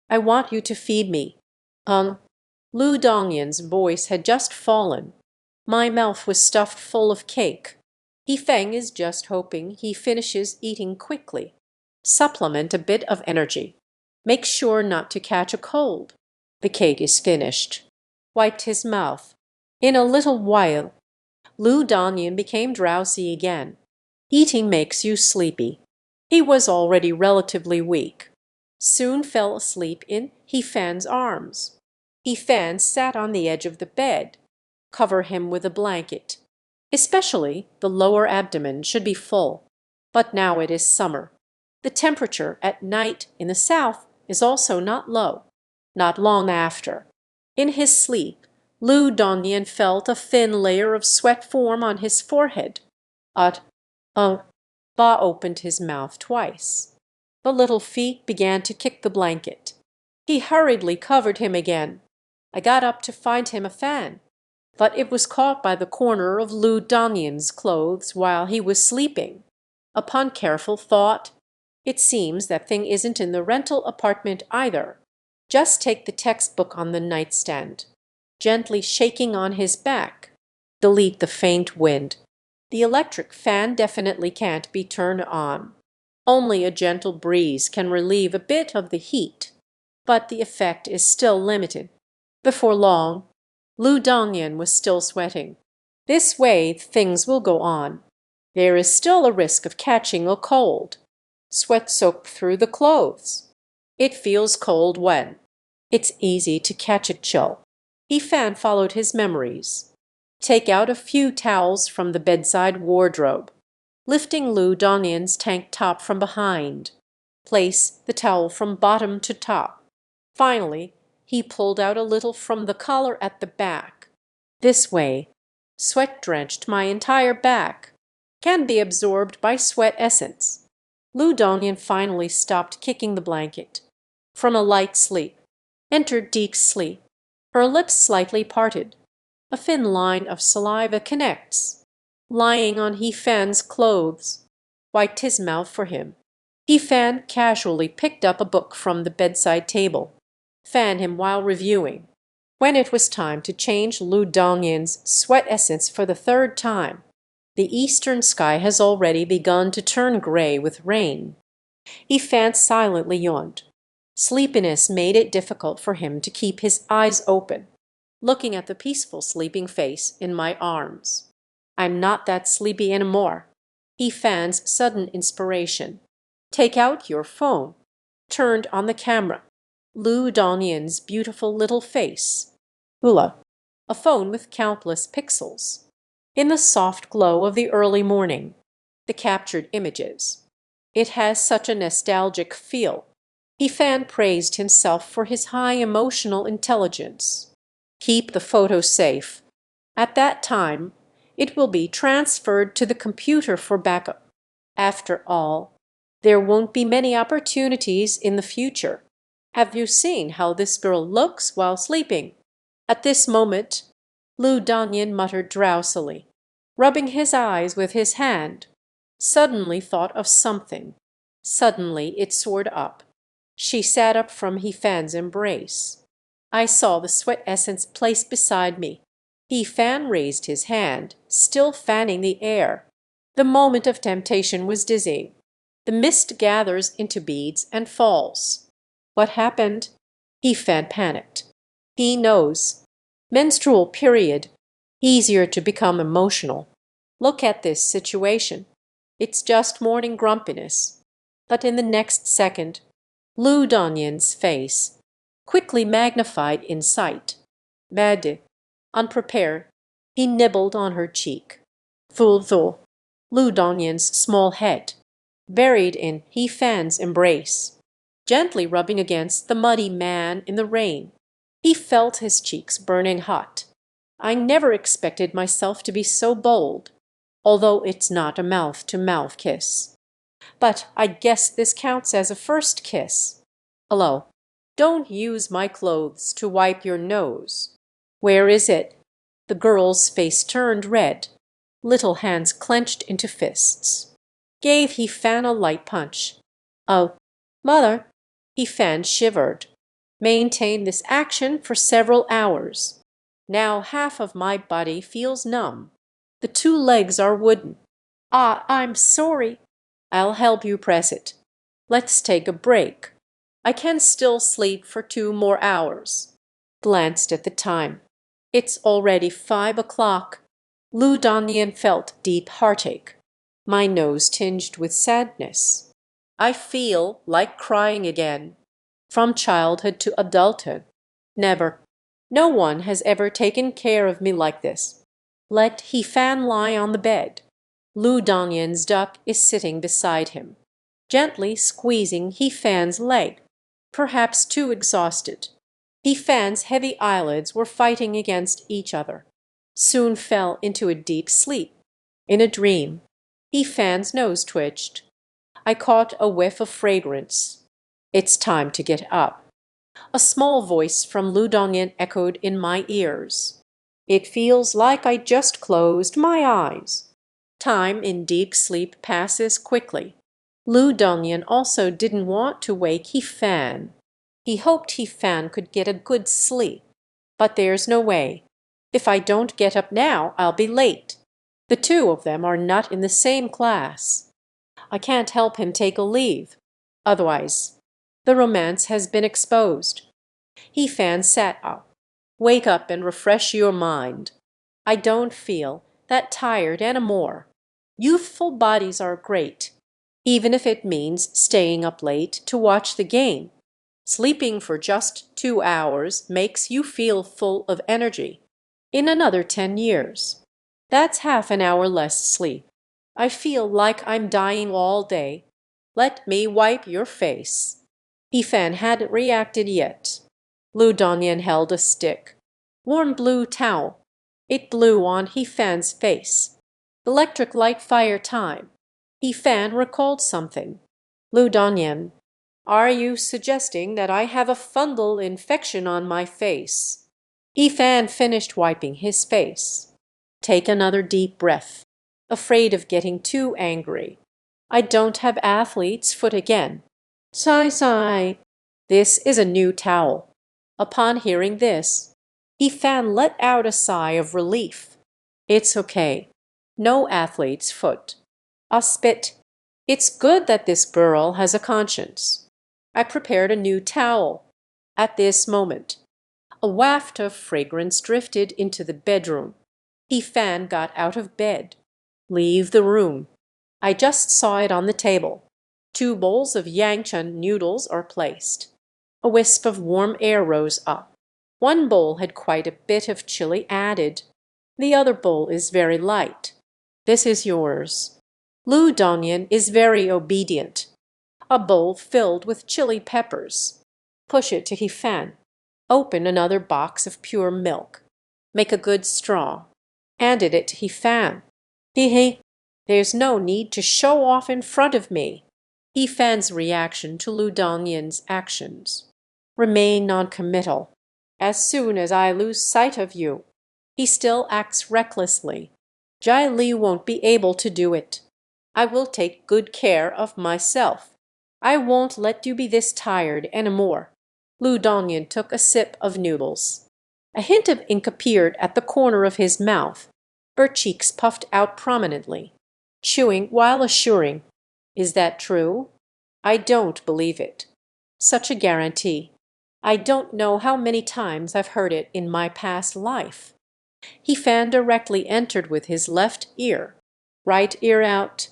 I want you to feed me." Lu Dongyan's voice had just fallen. My mouth was stuffed full of cake. He Feng is just hoping he finishes eating quickly. Supplement a bit of energy. Make sure not to catch a cold. The cake is finished. Wiped his mouth. In a little while, Lu Dongyan became drowsy again. Eating makes you sleepy. He was already relatively weak. Soon fell asleep in He Fan's arms. He Fan sat on the edge of the bed. Cover him with a blanket. Especially the lower abdomen should be full. But now it is summer. The temperature at night in the south is also not low. Not long after, in his sleep, Lu Dongyan felt a thin layer of sweat form on his forehead. At Ba opened his mouth twice. The little feet began to kick the blanket. He hurriedly covered him again. I got up to find him a fan, but it was caught by the corner of Lu Dongyan's clothes while he was sleeping. Upon careful thought, it seems that thing isn't in the rental apartment either. Just take the textbook on the nightstand. Gently shaking on his back. Delete the faint wind. The electric fan definitely can't be turned on. Only a gentle breeze can relieve a bit of the heat, but the effect is still limited. Before long, Lu Dongyan was still sweating. This way things will go on. There is still a risk of catching a cold. Sweat soaked through the clothes. It feels cold when. It's easy to catch a chill. Ifan followed his memories. Take out a few towels from the bedside wardrobe. Lifting Lu Dongyan's tank top from behind. Place the towel from bottom to top. Finally, he pulled out a little from the collar at the back. This way, sweat drenched my entire back. Can be absorbed by sweat essence. Lu Dongyan finally stopped kicking the blanket. From a light sleep, entered deep sleep. Her lips slightly parted. A thin line of saliva connects. Lying on Hifan's clothes. Wiped his mouth for him. Hifan casually picked up a book from the bedside table. Fanned him while reviewing. When it was time to change Lu Dongyan's sweat essence for the third time, the eastern sky has already begun to turn gray with rain. Ifan silently yawned. Sleepiness made it difficult for him to keep his eyes open, looking at the peaceful sleeping face in my arms. I'm not that sleepy anymore. Ifan's sudden inspiration. Take out your phone. Turned on the camera. Lu Dongyan's beautiful little face. Hula. A phone with countless pixels. In the soft glow of the early morning, the captured images. It has such a nostalgic feel. Ifan praised himself for his high emotional intelligence. Keep the photo safe. At that time, it will be transferred to the computer for backup. After all, there won't be many opportunities in the future. Have you seen how this girl looks while sleeping? At this moment, Lu Dongyan muttered drowsily, rubbing his eyes with his hand. Suddenly thought of something. Suddenly it soared up. She sat up from Hifan's embrace. I saw the sweat essence placed beside me. Hifan raised his hand, still fanning the air. The moment of temptation was dizzying. The mist gathers into beads and falls. What happened? Hifan panicked. He knows. Menstrual period. Easier to become emotional. Look at this situation. It's just morning grumpiness. But in the next second, Lu Dongyan's face, quickly magnified in sight. Bad. Unprepared, he nibbled on her cheek. Thul. Lu Dongyan's small head, buried in Hifan's embrace, gently rubbing against the muddy man in the rain. He felt his cheeks burning hot. I never expected myself to be so bold, although it's not a mouth-to-mouth kiss. But I guess this counts as a first kiss. Hello. Don't use my clothes to wipe your nose. Where is it? The girl's face turned red. Little hands clenched into fists. Gave Hifan a light punch. Oh, mother. Hifan shivered. Maintained this action for several hours. Now half of my body feels numb. The two legs are wooden. Ah, I'm sorry. I'll help you press it. Let's take a break. I can still sleep for 2 more hours. Glanced at the time. It's already 5 o'clock. Lu Dongyan felt deep heartache. My nose tinged with sadness. I feel like crying again. From childhood to adulthood. Never. No one has ever taken care of me like this. Let He Fan lie on the bed. Lu Dongyan's duck is sitting beside him, gently squeezing He Fan's leg, perhaps too exhausted. He Fan's heavy eyelids were fighting against each other, soon fell into a deep sleep. In a dream, He Fan's nose twitched. I caught a whiff of fragrance. It's time to get up. A small voice from Lu Dongyan echoed in my ears. It feels like I just closed my eyes. Time in deep sleep passes quickly. Lu Dongyan also didn't want to wake He Fan. He hoped He Fan could get a good sleep. But there's no way. If I don't get up now, I'll be late. The two of them are not in the same class. I can't help him take a leave. Otherwise, the romance has been exposed. He Fan sat up. Wake up and refresh your mind. I don't feel that tired anymore. Youthful bodies are great, even if it means staying up late to watch the game. Sleeping for just 2 hours makes you feel full of energy. In another 10 years, that's half an hour less sleep. I feel like I'm dying all day. Let me wipe your face. He Fan hadn't reacted yet. Lu Dongyan held a stick. Warm blue towel. It blew on He Fan's face. Electric light fire time. He Fan recalled something. Lu Dongyan, are you suggesting that I have a fungal infection on my face? He Fan finished wiping his face. Take another deep breath. Afraid of getting too angry. I don't have athlete's foot again. Sigh, sigh. This is a new towel. Upon hearing this, He Fan let out a sigh of relief. It's okay. No athlete's foot. I'll spit. It's good that this girl has a conscience. I prepared a new towel. At this moment, a waft of fragrance drifted into the bedroom. He Fan got out of bed. Leave the room. I just saw it on the table. 2 bowls of Yangchun noodles are placed. A wisp of warm air rose up. One bowl had quite a bit of chili added. The other bowl is very light. This is yours. Lu Dongyan is very obedient. A bowl filled with chili peppers. Push it to He Fan. Open another box of pure milk. Make a good straw. Handed it to He Fan. He. There's no need to show off in front of me. He Fan's reaction to Lu Dongyan's actions. Remain non-committal. As soon as I lose sight of you. He still acts recklessly. Jai Li won't be able to do it. I will take good care of myself. I won't let you be this tired anymore. Lu Dongyan took a sip of noodles. A hint of ink appeared at the corner of his mouth. Her cheeks puffed out prominently, chewing while assuring, is that true? I don't believe it. Such a guarantee. I don't know how many times I've heard it in my past life. He Fan directly entered with his left ear. Right ear out.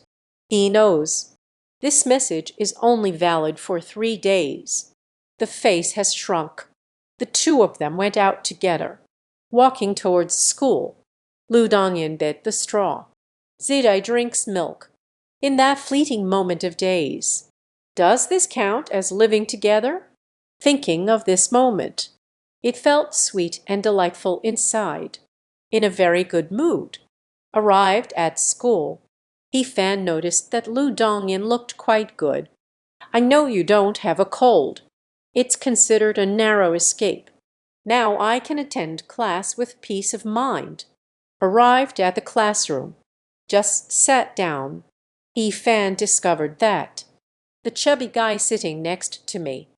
He knows. This message is only valid for 3 days. The face has shrunk. The two of them went out together, walking towards school. Lu Dongyan bit the straw. Zidai drinks milk. In that fleeting moment of days. Does this count as living together? Thinking of this moment, it felt sweet and delightful inside. In a very good mood. Arrived at school, He Fan noticed that Lu Dongyan looked quite good. I know you don't have a cold. It's considered a narrow escape. Now I can attend class with peace of mind. Arrived at the classroom. Just sat down. He Fan discovered that. The chubby guy sitting next to me.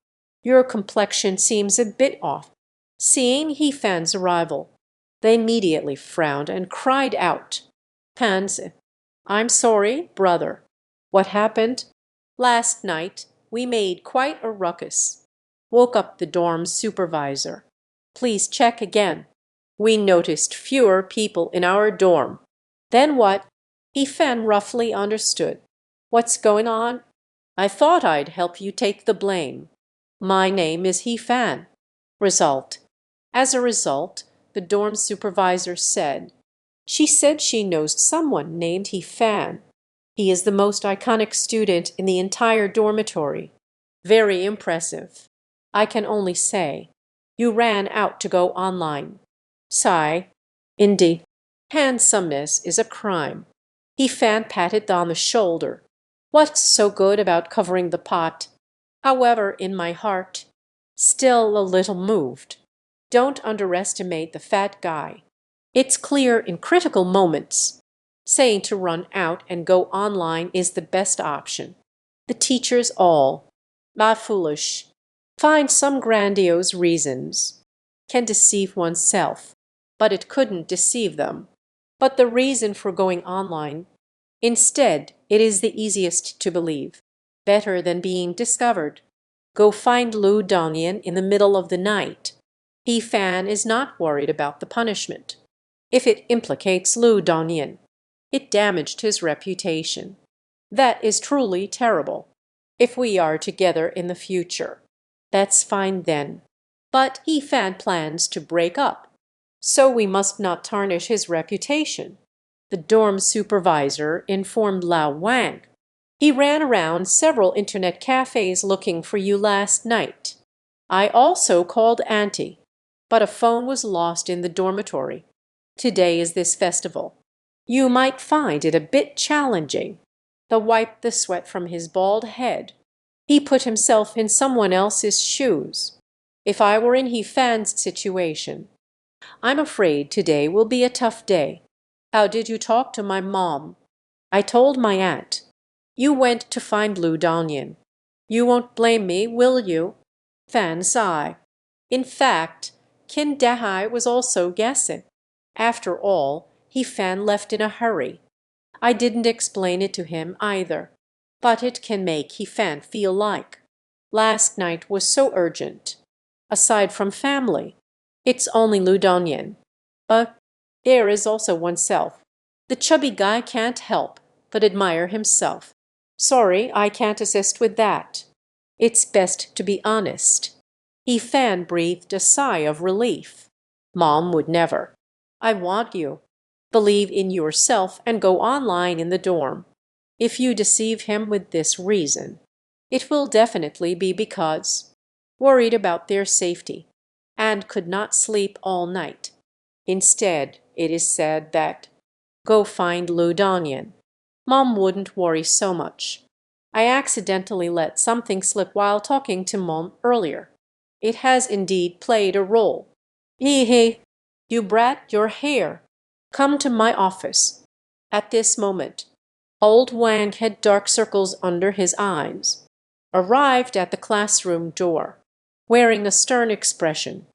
Your complexion seems a bit off. Seeing He Fan's arrival, they immediately frowned and cried out. Pan's, I'm sorry, brother. What happened? Last night we made quite a ruckus. Woke up the dorm supervisor. Please check again. We noticed fewer people in our dorm. Then what? He Fan roughly understood. What's going on? I thought I'd help you take the blame. My name is He Fan. Result. As a result, the dorm supervisor said, She said she knows someone named He Fan. He is the most iconic student in the entire dormitory. Very impressive. I can only say, you ran out to go online. Sigh. Indeed, handsomeness is a crime. He Fan patted on the shoulder. What's so good about covering the pot? However, in my heart, still a little moved. Don't underestimate the fat guy. It's clear in critical moments. Saying to run out and go online is the best option. The teachers all, not foolish, find some grandiose reasons. Can deceive oneself, but it couldn't deceive them. But the reason for going online, instead, it is the easiest to believe. Better than being discovered. Go find Lu Dongyan in the middle of the night. He Fan is not worried about the punishment. If it implicates Lu Dongyan, it damaged his reputation. That is truly terrible. If we are together in the future, that's fine then. But He Fan plans to break up, so we must not tarnish his reputation. The dorm supervisor informed Lao Wang. He ran around several internet cafes looking for you last night. I also called Auntie, but a phone was lost in the dormitory. Today is this festival. You might find it a bit challenging. The wiped the sweat from his bald head. He put himself in someone else's shoes. If I were in He Fan's situation, I'm afraid today will be a tough day. How did you talk to my mom? I told my aunt. You went to find Lu Dongyan. You won't blame me, will you? Fan sighed. In fact, Kin Dahai was also guessing. After all, He Fan left in a hurry. I didn't explain it to him either. But it can make He Fan feel like. Last night was so urgent. Aside from family, it's only Lu Dongyan. But there is also oneself. The chubby guy can't help but admire himself. Sorry, I can't assist with that. It's best to be honest. He Fan breathed a sigh of relief. Mom would never. I want you. Believe in yourself and go online in the dorm. If you deceive him with this reason, it will definitely be because worried about their safety and could not sleep all night. Instead, it is said that go find Lu Dongyan. Mom wouldn't worry so much. I accidentally let something slip while talking to Mom earlier. It has indeed played a role. Hee, you brat, your hair. Come to my office. At this moment, old Wang had dark circles under his eyes. Arrived at the classroom door, wearing a stern expression,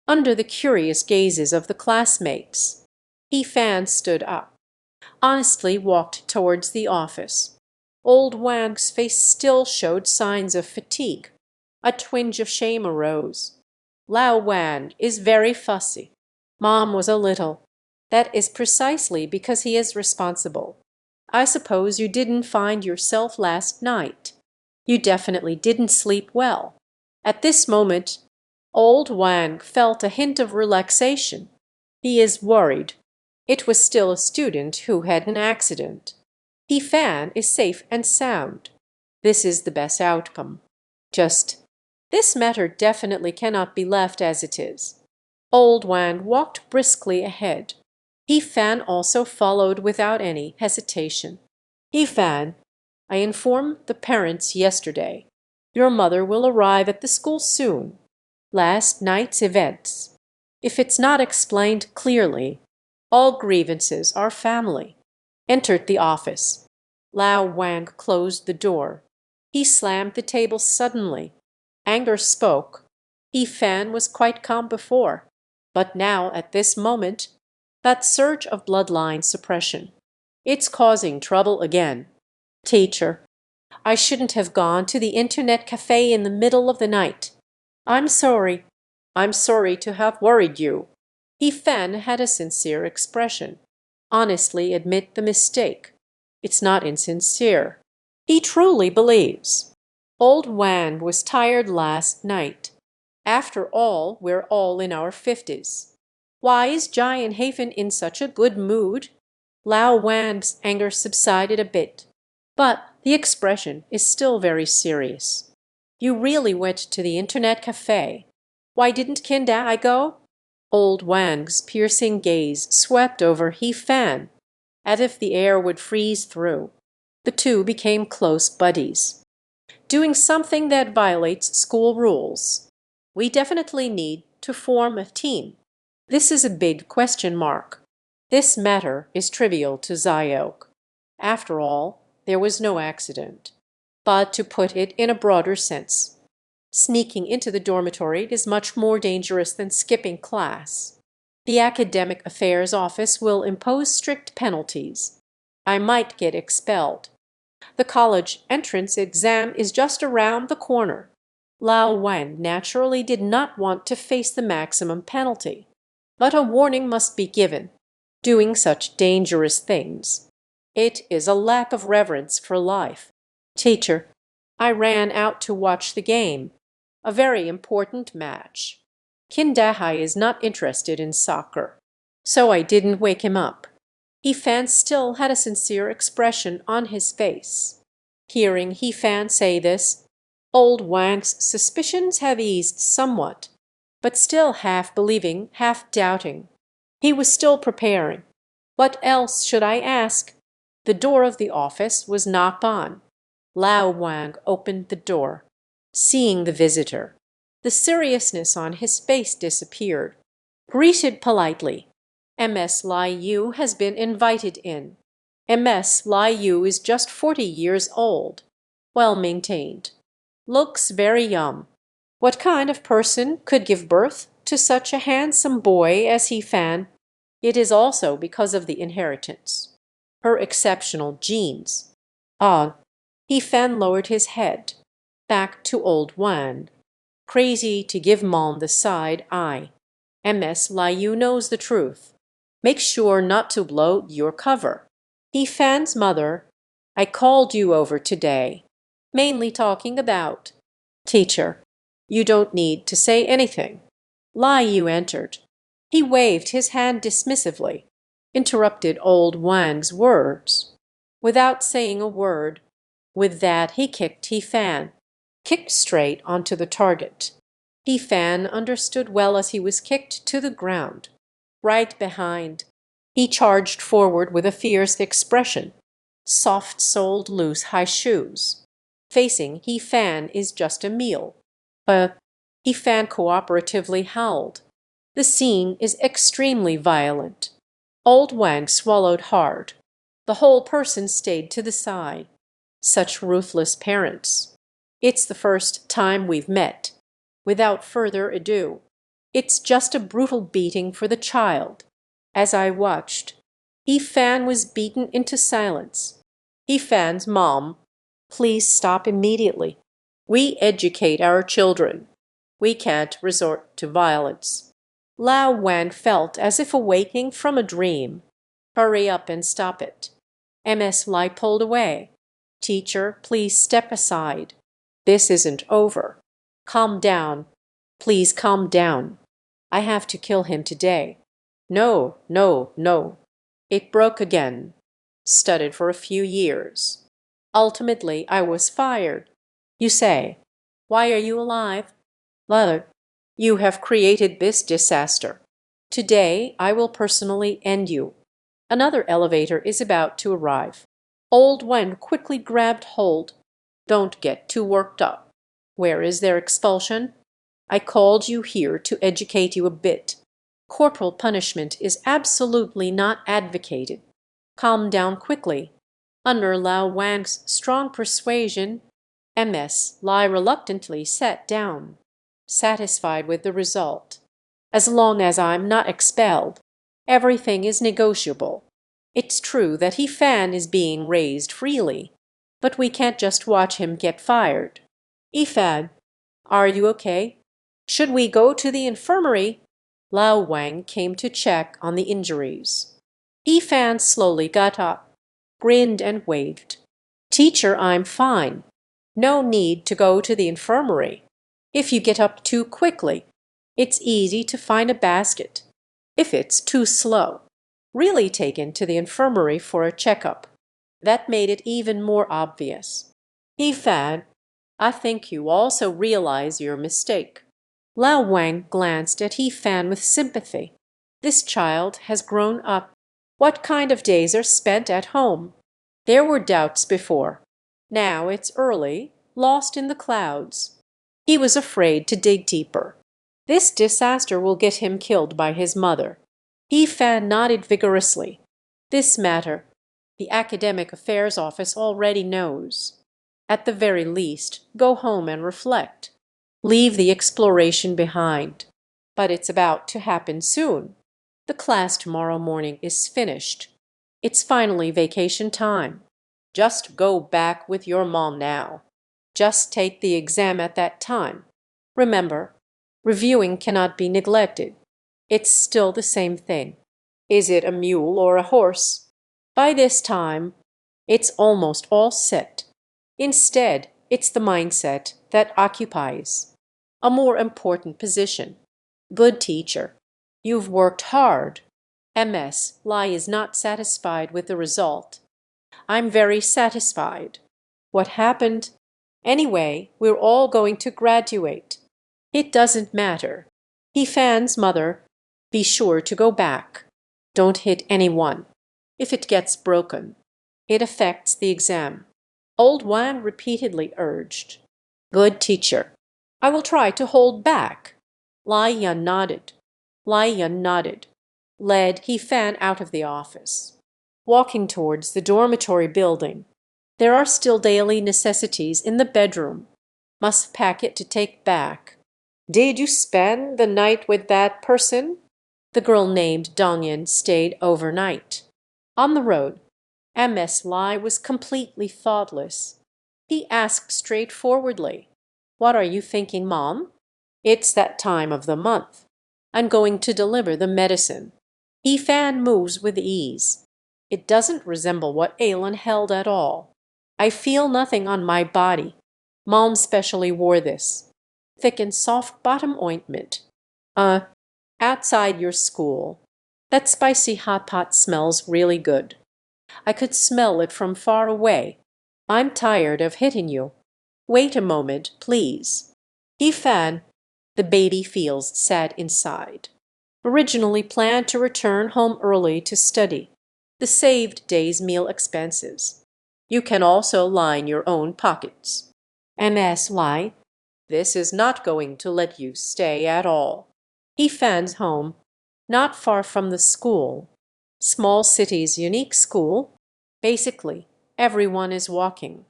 under the curious gazes of the classmates. He Fan stood up, honestly walked towards the office. Old Wang's face still showed signs of fatigue. A twinge of shame arose. Lao Wang is very fussy. Mom was a little. That is precisely because he is responsible. I suppose you didn't find yourself last night. You definitely didn't sleep well. At this moment, old Wang felt a hint of relaxation. He is worried. It was still a student who had an accident. He Fan is safe and sound. This is the best outcome. Just, this matter definitely cannot be left as it is. Old Wang walked briskly ahead. He Fan also followed without any hesitation. He Fan, I informed the parents yesterday. Your mother will arrive at the school soon. Last night's events. If it's not explained clearly, all grievances are family. Entered the office. Lao Wang closed the door. He slammed the table suddenly. Anger spoke. He Fan was quite calm before, but now at this moment, that surge of bloodline suppression. It's causing trouble again. Teacher, I shouldn't have gone to the internet cafe in the middle of the night. I'm sorry. I'm sorry to have worried you. He Fan had a sincere expression. Honestly admit the mistake. It's not insincere. He truly believes. Old Wang was tired last night. After all, we're all in our 50s. Why is Giant Hafen in such a good mood? Lao Wang's anger subsided a bit, but the expression is still very serious. You really went to the internet cafe. Why didn't Kinda go? Old Wang's piercing gaze swept over He Fan, as if the air would freeze through. The two became close buddies. Doing something that violates school rules. We definitely need to form a team. This is a big question mark. This matter is trivial to Zyok. After all, there was no accident. But to put it in a broader sense, sneaking into the dormitory is much more dangerous than skipping class. The academic affairs office will impose strict penalties. I might get expelled. The college entrance exam is just around the corner. Lao Wang naturally did not want to face the maximum penalty. But a warning must be given. Doing such dangerous things. It is a lack of reverence for life. Teacher, I ran out to watch the game. A very important match. Kindahai is not interested in soccer, so I didn't wake him up. He-Fan still had a sincere expression on his face. Hearing He-Fan say this, old Wang's suspicions have eased somewhat, but still half believing, half doubting. He was still preparing. What else should I ask? The door of the office was knocked on. Lao Wang opened the door. Seeing the visitor, the seriousness on his face disappeared. Greeted politely. MS Lai Yu has been invited in. MS Lai Yu is just 40 years old. Well maintained. Looks very young. What kind of person could give birth to such a handsome boy as He-Fan? It is also because of the inheritance. Her exceptional genes. Ah, He-Fan lowered his head. Back to old Wan. Crazy to give Mom the side eye. MS Lai Yu knows the truth. Make sure not to blow your cover. He-Fan's mother, I called you over today. Mainly talking about. Teacher, you don't need to say anything. Lai Yu entered. He waved his hand dismissively, interrupted old Wang's words. Without saying a word, with that he kicked He-Fan. Kicked straight onto the target. He-Fan understood well as he was kicked to the ground. Right behind. He charged forward with a fierce expression. Soft-soled loose high shoes. Facing He-Fan is just a meal. He-Fan cooperatively howled. The scene is extremely violent. Old Wang swallowed hard. The whole person stayed to the side. Such ruthless parents. It's the first time we've met. Without further ado, it's just a brutal beating for the child. As I watched, He-Fan was beaten into silence. He-Fan's mom, please stop immediately. We educate our children. We can't resort to violence. Lao Wang felt as if awaking from a dream. Hurry up and stop it. MS Lai pulled away. Teacher, please step aside. This isn't over. Calm down. Please calm down. I have to kill him today. No, no, no. It broke again. Studied for a few years. Ultimately, I was fired. You say, why are you alive? Mother, you have created this disaster. Today, I will personally end you. Another elevator is about to arrive. Old Wen quickly grabbed hold. Don't get too worked up. Where is their expulsion? I called you here to educate you a bit. Corporal punishment is absolutely not advocated. Calm down quickly. Under Lao Wang's strong persuasion, MS Lai reluctantly sat down, satisfied with the result. As long as I'm not expelled, everything is negotiable. It's true that He-Fan is being raised freely, but we can't just watch him get fired. He-Fan, are you okay? Should we go to the infirmary? Lao Wang came to check on the injuries. He-Fan slowly got up, grinned and waved. Teacher, I'm fine. No need to go to the infirmary. If you get up too quickly, it's easy to find a basket. if it's too slow. Really taken to the infirmary for a checkup. That made it even more obvious. He Fan, I think you also realize your mistake. Lao Wang glanced at He Fan with sympathy. This child has grown up. What kind of days are spent at home? There were doubts before. Now it's early, lost in the clouds. He was afraid to dig deeper. This disaster will get him killed by his mother. He Fan nodded vigorously. This matter, the Academic Affairs Office already knows. At the very least, go home and reflect. Leave the exploration behind. But it's about to happen soon. The class tomorrow morning is finished. It's finally vacation time. Just go back with your mom now. Just take the exam at that time. Remember, reviewing cannot be neglected. It's still the same thing. Is it a mule or a horse? By this time, it's almost all set. Instead, it's the mindset that occupies a more important position. Good teacher, you've worked hard. MS Lai is not satisfied with the result. I'm very satisfied. What happened? Anyway, we're all going to graduate. It doesn't matter. He Fan's mother, be sure to go back. Don't hit anyone. If it gets broken, it affects the exam. Old Wang repeatedly urged. Good teacher. I will try to hold back. Lai Yan nodded. Lai Yan nodded. Led He Fan out of the office. Walking towards the dormitory building. There are still daily necessities in the bedroom. Must pack it to take back. Did you spend the night with that person? The girl named Dongyan stayed overnight. On the road, MS Lai was completely thoughtless. He asked straightforwardly, What are you thinking, Mom? It's that time of the month. I'm going to deliver the medicine. He Fan moves with ease. It doesn't resemble what Alan held at all. I feel nothing on my body. Mom specially wore this. Thick and soft bottom ointment. Outside your school. That spicy hot pot smells really good. I could smell it from far away. I'm tired of hitting you. Wait a moment, please. He Fan, the baby feels sad inside. Originally planned to return home early to study. The saved day's meal expenses. You can also line your own pockets. MS Lai, this is not going to let you stay at all. He Fan's home, not far from the school. Small city's unique school. Basically, everyone is walking.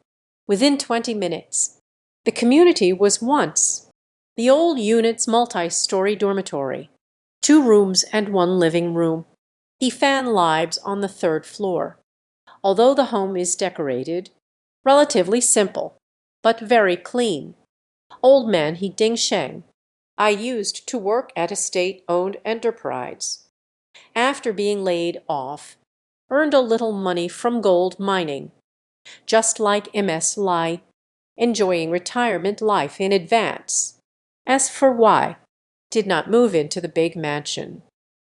Within 20 minutes, the community was once the old unit's multi-story dormitory. 2 rooms and 1 living room. He Fan lives on the 3rd floor. Although the home is decorated, relatively simple, but very clean. Old man He Ding Sheng. I used to work at a state-owned enterprise. After being laid off, earned a little money from gold mining. Just like MS Lai, enjoying retirement life in advance. As for why, did not move into the big mansion.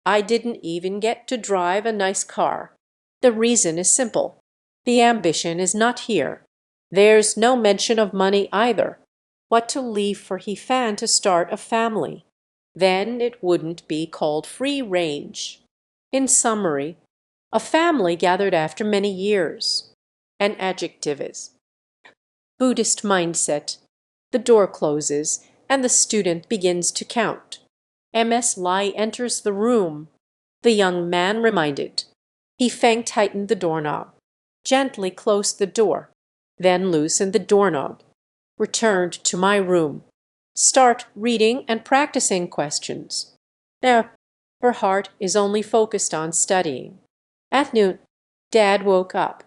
I didn't even get to drive a nice car. The reason is simple. The ambition is not here. There's no mention of money either. What to leave for He Fan to start a family. Then it wouldn't be called free range. In summary, a family gathered after many years. An adjective is Buddhist mindset. The door closes and the student begins to count. MS Lai enters the room. The young man reminded. He Feng tightened the doorknob, gently closed the door, then loosened the doorknob. Returned to my room. Start reading and practicing questions. Now, her heart is only focused on studying. At noon, Dad woke up.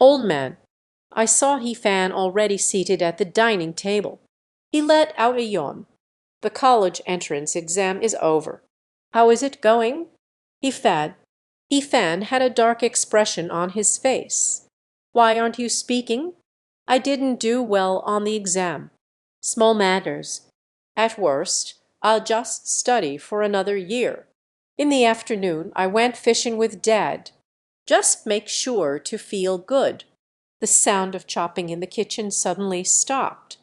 Old man, I saw He Fan already seated at the dining table. He let out a yawn. The college entrance exam is over. How is it going? He Fan had a dark expression on his face. Why aren't you speaking? I didn't do well on the exam. Small matters. At worst, I'll just study for another year. In the afternoon, I went fishing with Dad. Just make sure to feel good. The sound of chopping in the kitchen suddenly stopped.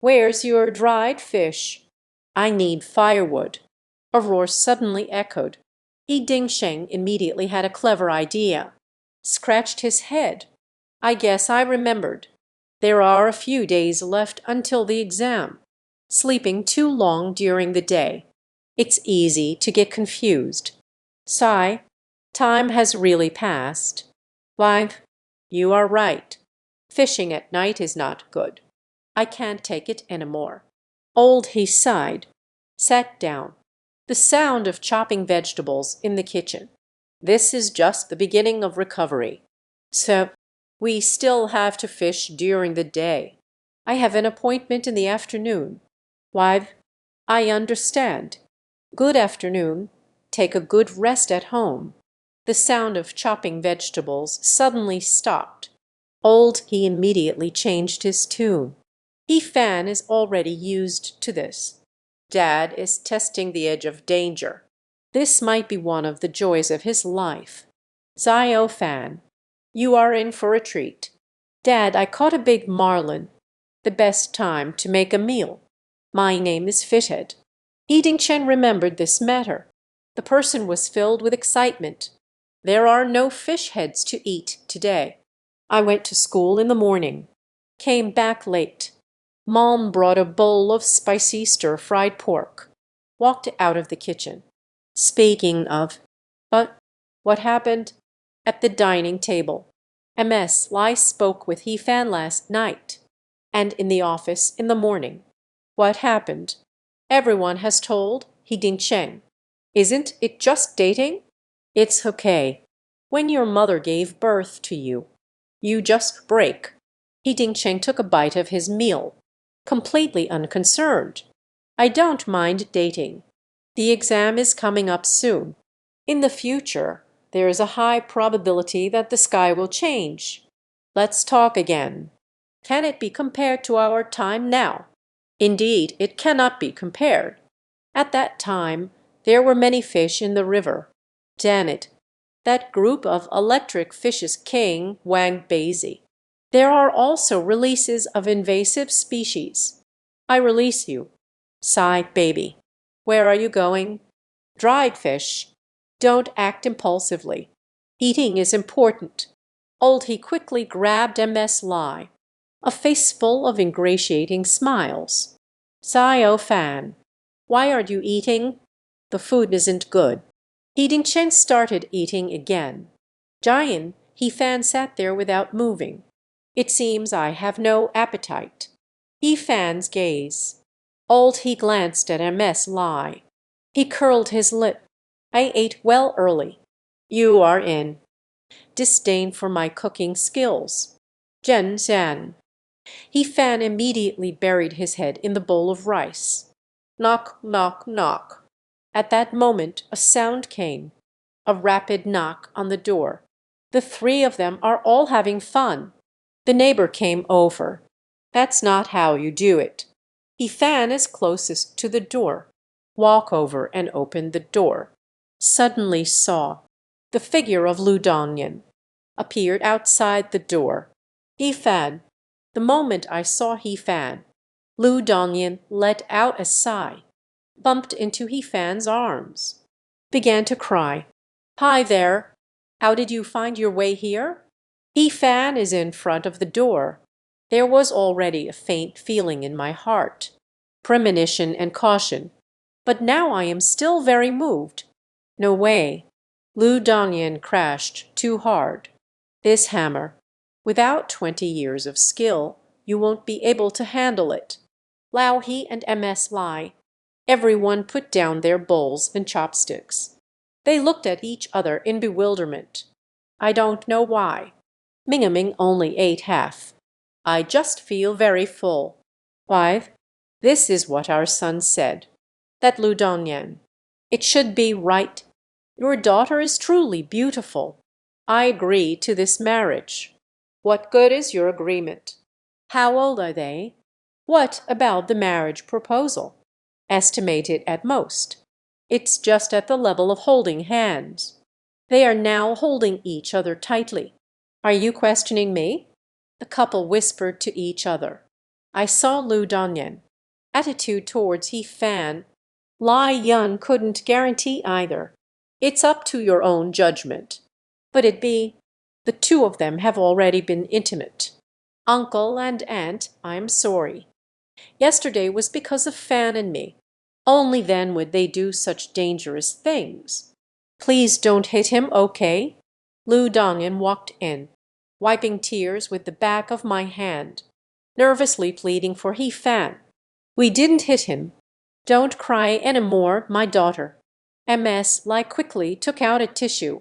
Where's your dried fish? I need firewood. A roar suddenly echoed. Yi Dingsheng immediately had a clever idea. Scratched his head. I guess I remembered. There are a few days left until the exam. Sleeping too long during the day. It's easy to get confused. Sigh. Time has really passed. Why, you are right. Fishing at night is not good. I can't take it anymore. Old he sighed, sat down. The sound of chopping vegetables in the kitchen. This is just the beginning of recovery. So, we still have to fish during the day. I have an appointment in the afternoon. Why, I understand. Good afternoon. Take a good rest at home. The sound of chopping vegetables suddenly stopped. Old he immediately changed his tune. He Fan is already used to this. Dad is testing the edge of danger. This might be one of the joys of his life. Zio Fan, you are in for a treat. Dad, I caught a big marlin. The best time to make a meal. My name is Fithead. Eating Chen remembered this matter. The person was filled with excitement. There are no fish heads to eat today. I went to school in the morning. Came back late. Mom brought a bowl of spicy stir-fried pork. Walked out of the kitchen. Speaking of, but what happened? At the dining table. MS Lai spoke with He Fan last night. And in the office in the morning. What happened? Everyone has told He Dingsheng. Isn't it just dating? It's okay. When your mother gave birth to you, you just break. He Dingsheng took a bite of his meal, completely unconcerned. I don't mind dating. The exam is coming up soon. In the future, there is a high probability that the sky will change. Let's talk again. Can it be compared to our time now? Indeed, it cannot be compared. At that time, there were many fish in the river. Janet, that group of electric fishes king Wang Beizi. There are also releases of invasive species. I release you. Sigh, baby. Where are you going? Dried fish. Don't act impulsively. Eating is important. Old he quickly grabbed MS Lai. A face full of ingratiating smiles. Zio Fan. Why are you eating? The food isn't good. He Dingsheng started eating again. Jian, He Fan sat there without moving. It seems I have no appetite. He Fan's gaze. Old he glanced at MS Lai. He curled his lip. I ate well early. You are in. Disdain for my cooking skills. Jen Zan. He Fan immediately buried his head in the bowl of rice. Knock, knock, knock. At that moment a sound came. A rapid knock on the door. The three of them are all having fun. The neighbor came over. That's not how you do it. He Fan is closest to the door. Walk over and open the door. Suddenly saw. The figure of Lu Dongyan appeared outside the door. He Fan. The moment I saw He Fan, Lu Dongyan let out a sigh, bumped into He Fan's arms, began to cry. Hi there. How did you find your way here? He Fan is in front of the door. There was already a faint feeling in my heart, premonition and caution, but now I am still very moved. No way. Lu Dongyan crashed too hard. This hammer. Without 20 years of skill, you won't be able to handle it. Lao He and MS Lai. Everyone put down their bowls and chopsticks. They looked at each other in bewilderment. I don't know why. Mingaming only ate half. I just feel very full. Why, this is what our son said. That Lu Dongyan. It should be right. Your daughter is truly beautiful. I agree to this marriage. What good is your agreement? How old are they? What about the marriage proposal? Estimated at most. It's just at the level of holding hands. They are now holding each other tightly. Are you questioning me? The couple whispered to each other. I saw Lu Dongyan. Attitude towards He Fan. Lai Yun couldn't guarantee either. It's up to your own judgment. But it be. The two of them have already been intimate. Uncle and aunt, I'm sorry. Yesterday was because of Fan and me. Only then would they do such dangerous things. Please don't hit him, okay? Lu Dongyan walked in, wiping tears with the back of my hand, nervously pleading for He Fan. We didn't hit him. Don't cry any more, my daughter. MS Lai quickly took out a tissue,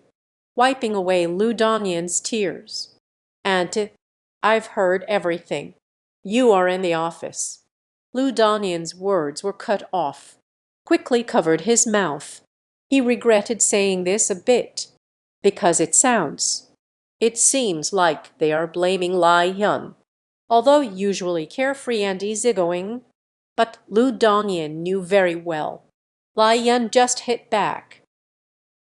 wiping away Lu Dongyan's tears. Auntie, I've heard everything. You are in the office. Lu Dongyan's words were cut off, quickly covered his mouth. He regretted saying this a bit, because it seems like they are blaming Lai Yun, although usually carefree and easygoing. But Lu Dongyan knew very well. Lai Yun just hit back.